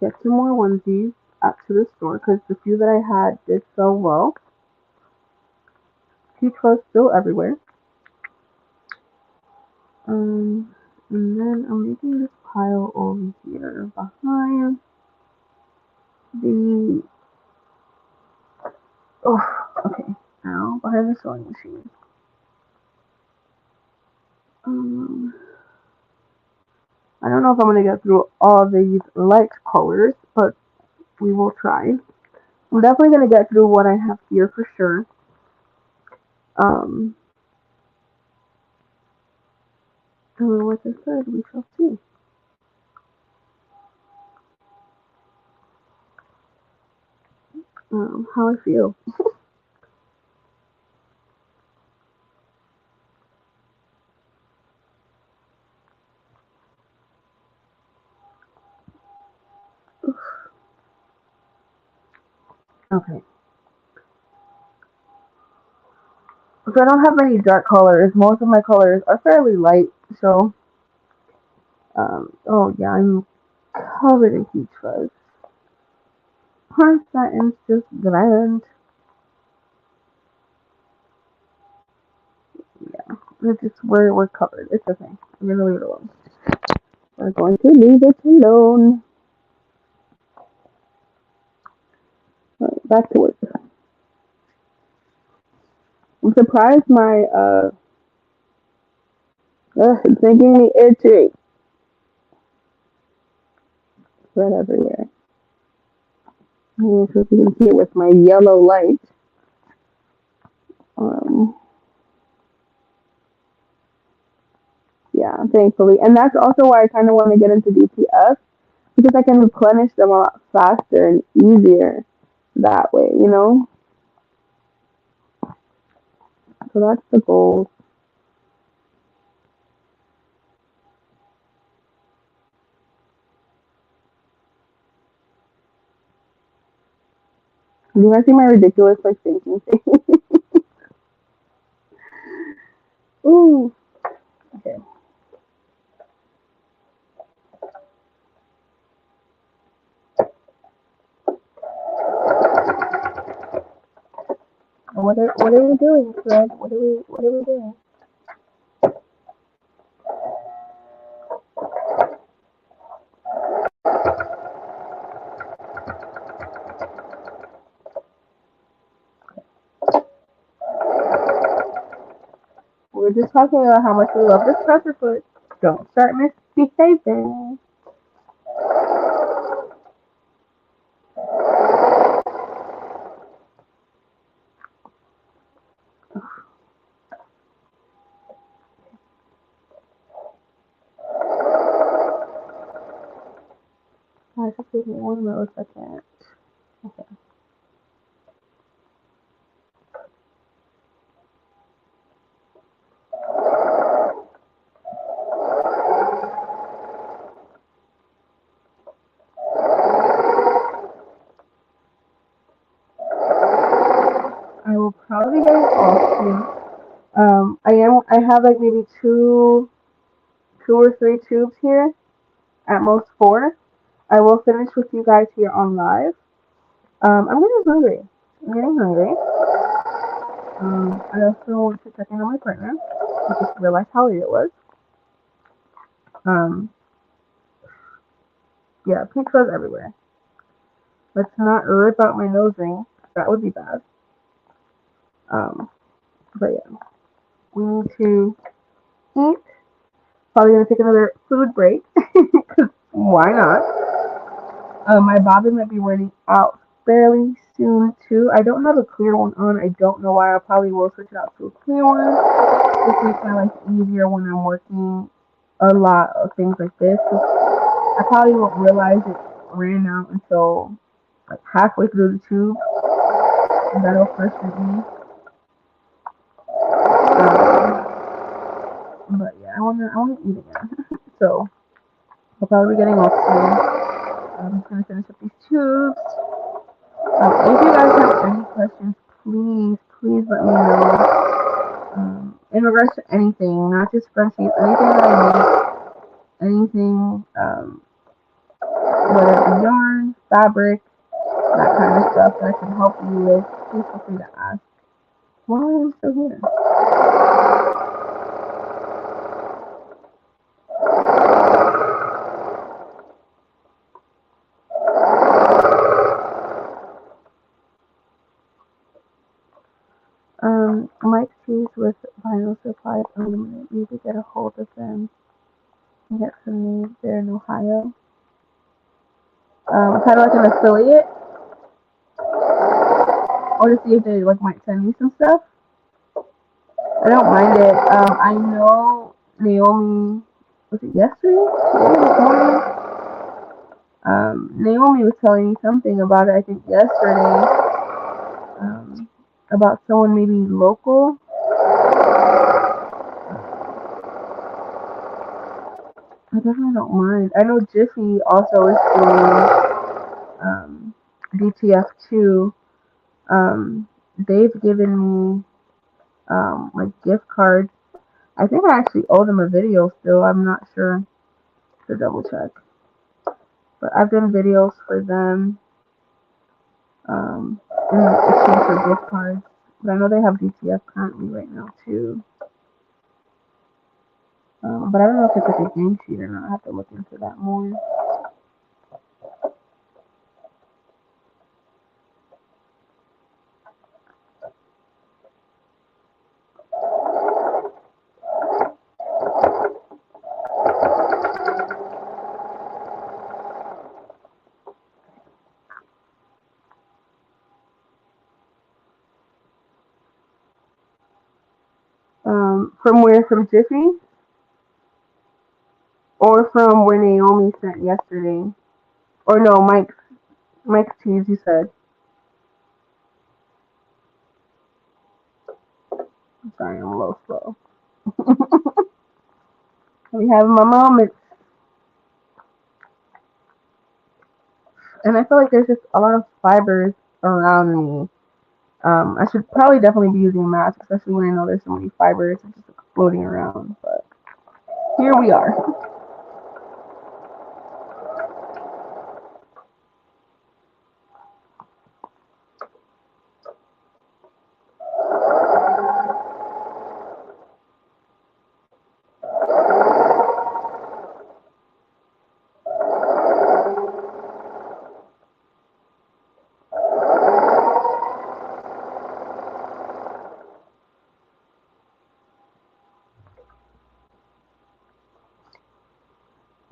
get some more onesies out to the store because the few that I had did so well. Peach was still everywhere. And then I'm making this pile over here behind the okay, now behind the sewing machine. I don't know if I'm gonna get through all these light colors, but we will try. I'm definitely gonna get through what I have here for sure. And like I said, we shall see. How I feel. Okay. So I don't have many dark colors. Most of my colors are fairly light. So, oh yeah, I'm covered in peach fuzz. Her satin's just grand. Yeah, it's just we're covered. It's okay. I'm gonna leave it alone. We're going to leave it alone. Right, back to work. I'm surprised my it's making me itchy. Red everywhere. So if you can see it with my yellow light. Um, yeah, thankfully. And that's also why I kind of want to get into DTF because I can replenish them a lot faster and easier that way, you know? So that's the goal. You guys see my ridiculous like thinking thing? Ooh. Okay. What are we doing, Fred? What are we doing? We're just talking about how much we love this pressure foot. Don't start misbehaving. Guys, just give me 1 millisecond. Okay. I will probably get it off soon. I have like maybe two or three tubes here, at most four. I will finish with you guys here on live. I'm getting hungry. I'm getting hungry. I also want to check in on my partner. I just realized how late it was. Um, yeah, pink fuzz everywhere. Let's not rip out my nose ring. That would be bad. Um, but yeah, we need to eat. Probably gonna take another food break. Why not? My bobbin might be running out fairly soon too. I don't have a clear one on. I don't know why. I probably will switch it out to a clear one. This makes my life easier when I'm working a lot of things like this. I probably won't realize it ran out until like halfway through the tube. And that'll frustrate me. But yeah, I wanna eat again. So I'll probably be getting off soon. I'm just gonna finish up these tubes. If you guys have any questions, please let me know. In regards to anything, not just scrunchies, anything that I make, anything, whether it be yarn, fabric, that kind of stuff that I can help you with, please feel free to ask. Why am I still here? Mike's Tees with Vinyl Supplies Unlimited. You could get a hold of them and get some news there in Ohio. Kind of like an affiliate, or to see if they like might send me some stuff. I don't mind it. I know Naomi, was it yesterday? Today, this morning? Naomi was telling me something about it, I think yesterday, about someone maybe local. I definitely don't mind. I know Jiffy also is doing DTF too. They've given me like gift cards. I think I actually owe them a video still. I'm not sure to double check. But I've done videos for them in exchange for gift cards. But I know they have DTF currently right now too. But I don't know if it's like a game sheet or not. I have to look into that more. From where? From Jiffy? Or from where Naomi sent yesterday? Or no, Mike's cheese, you said. I'm sorry, I'm a little slow. We have my moments. And I feel like there's just a lot of fibers around me. I should probably definitely be using a mask, especially when I know there's so many fibers just floating around. But here we are.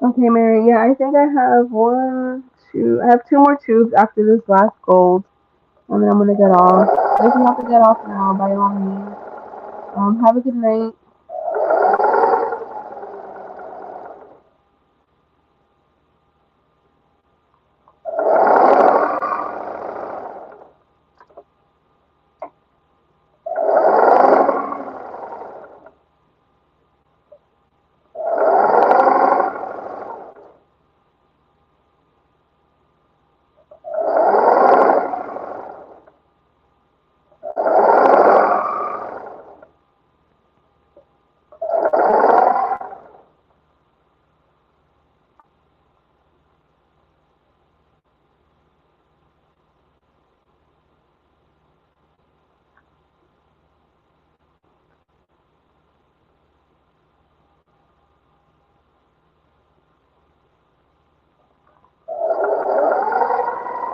Okay, Mary. Yeah, I think I have one, two. I have two more tubes after this last gold, and then I'm gonna get off. If you have to get off now, by all means. Have a good night.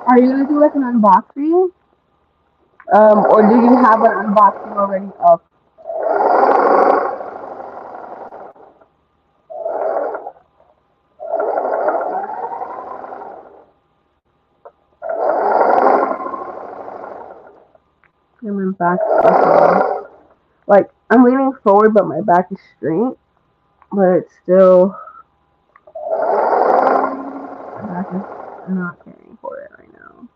Are you gonna do like an unboxing? Or do you have an unboxing already up? And my back, like I'm leaning forward, but my back is straight. But it's still, my back is not caring for it right now.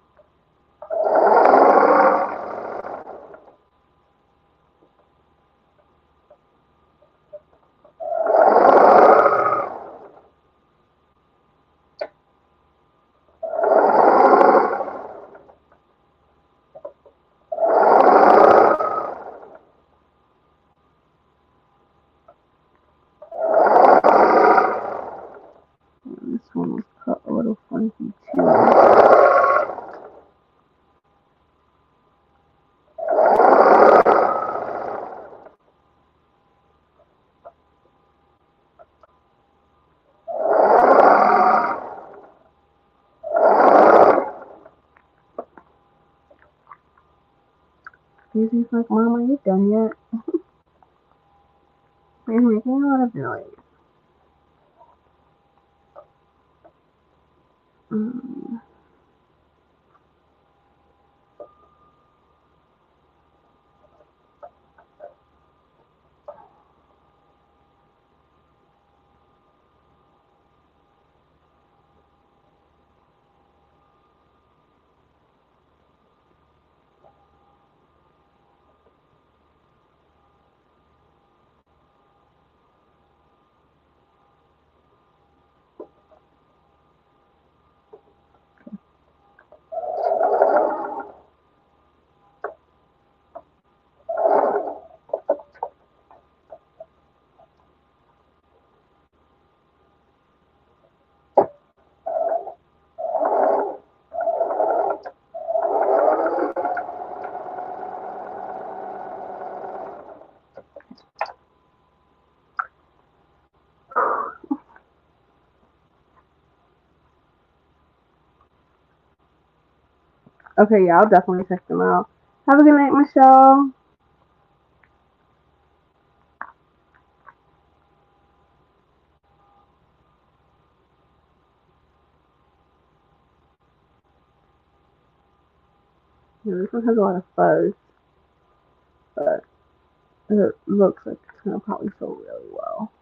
And this one was cut a little funky too. Susie's like, Mom, are you done yet? You're making a lot of noise. Mm. Okay, yeah, I'll definitely check them out. Have a good night, Michelle. Yeah, this one has a lot of fuzz, but It looks like it's gonna probably sew really well.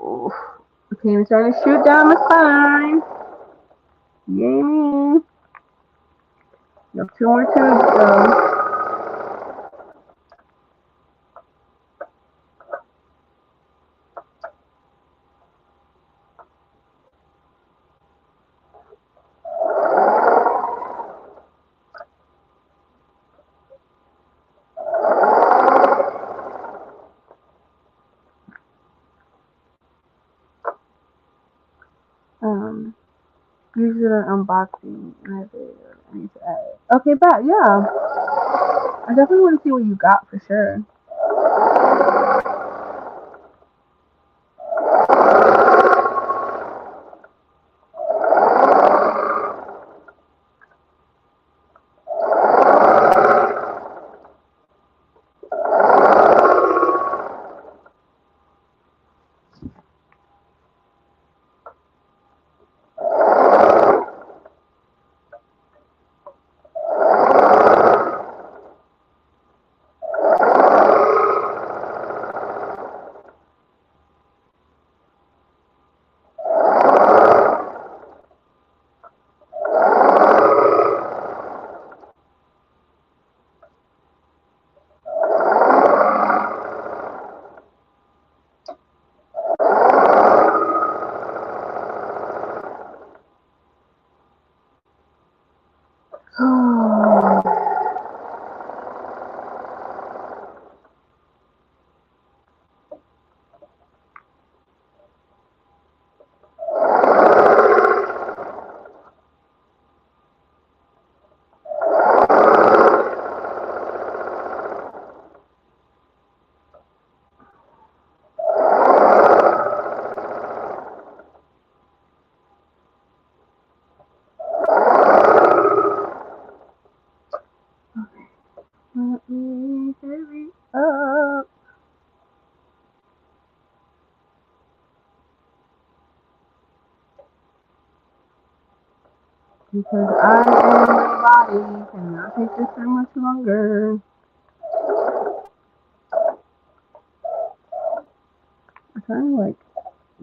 Oof. Okay, I'm starting to shoot down the spine. Yay me. You have 2 more tubes though. Usually an unboxing and I need to edit. Okay, but yeah. I definitely want to see what you got for sure. Let me hurry up. Because I and my body cannot take this for much longer. I'm trying to like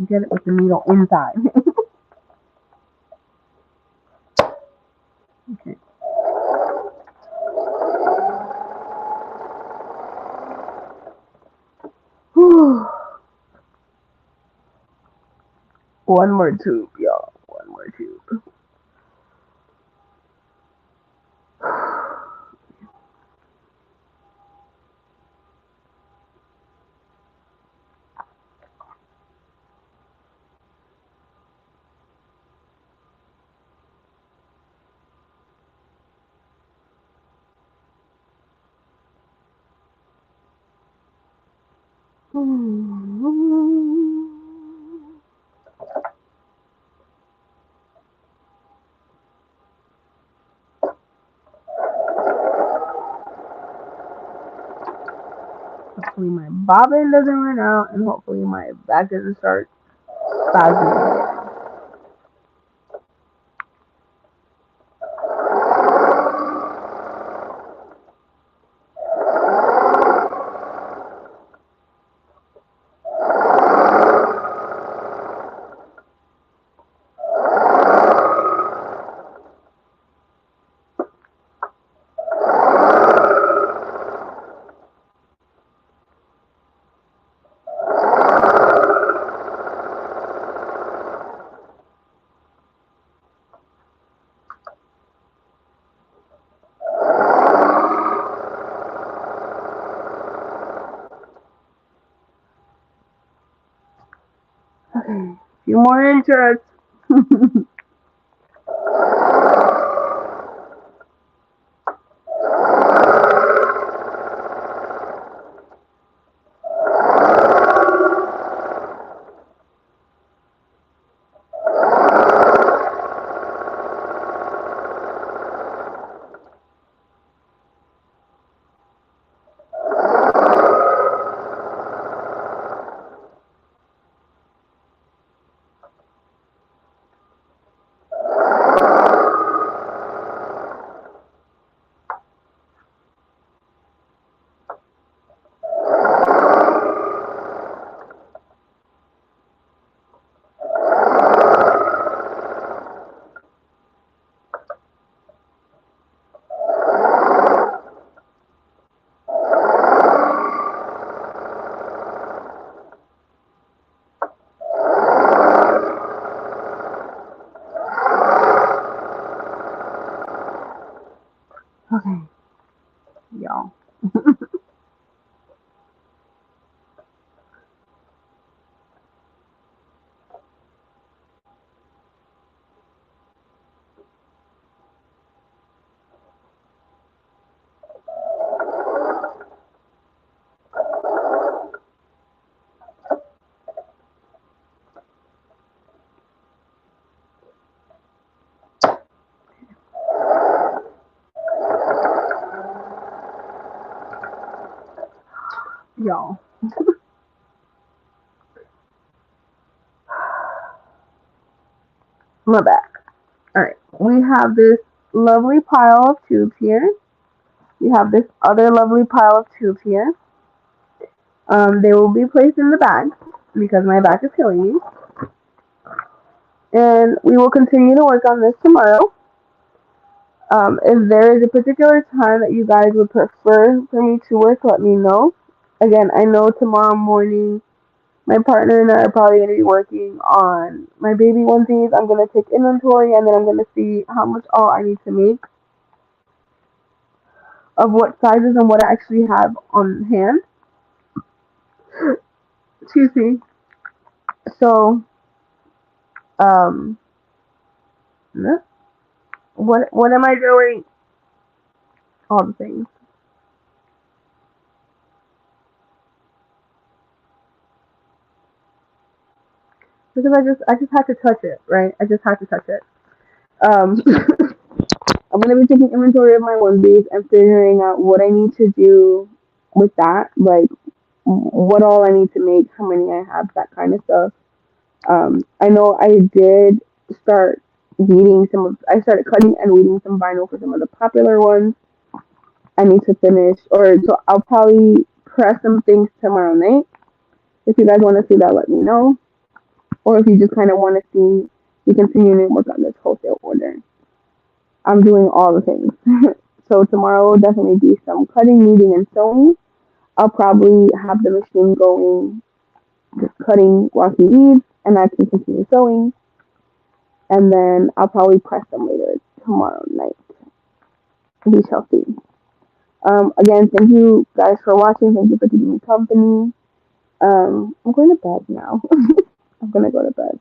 get it with the needle inside. Okay. Whew. One more tube, y'all. One more tube. Hopefully my bobbin doesn't run out, and hopefully my back doesn't start spasming. Okay, a few more inches. Okay, y'all. Y'all. My back. Alright. We have this lovely pile of tubes here. We have this other lovely pile of tubes here. They will be placed in the bag because my back is killing me. And we will continue to work on this tomorrow. If there is a particular time that you guys would prefer for me to work, let me know. Again, I know tomorrow morning my partner and I are probably going to be working on my baby onesies. I'm going to take inventory and then I'm going to see how much all I need to make of what sizes and what I actually have on hand. Excuse me. So, um, what am I doing? All the things. Because I just had to touch it, right? I just had to touch it. Um, I'm gonna be taking inventory of my onesies and figuring out what I need to do with that, like what all I need to make, how many I have, that kind of stuff. I know I did start weeding some of. I started cutting and weeding some vinyl for some of the popular ones. I need to finish, or so I'll probably press some things tomorrow night. If you guys want to see that, let me know. Or if you just kind of want to see, you continue to work on this wholesale order. I'm doing all the things. So tomorrow will definitely be some cutting, kneading, and sewing. I'll probably have the machine going, just cutting while he eats, and I can continue sewing. And then I'll probably press them later tomorrow night. We shall see. Again, thank you guys for watching. Thank you for keeping me company. I'm going to bed now. I'm going to go to bed.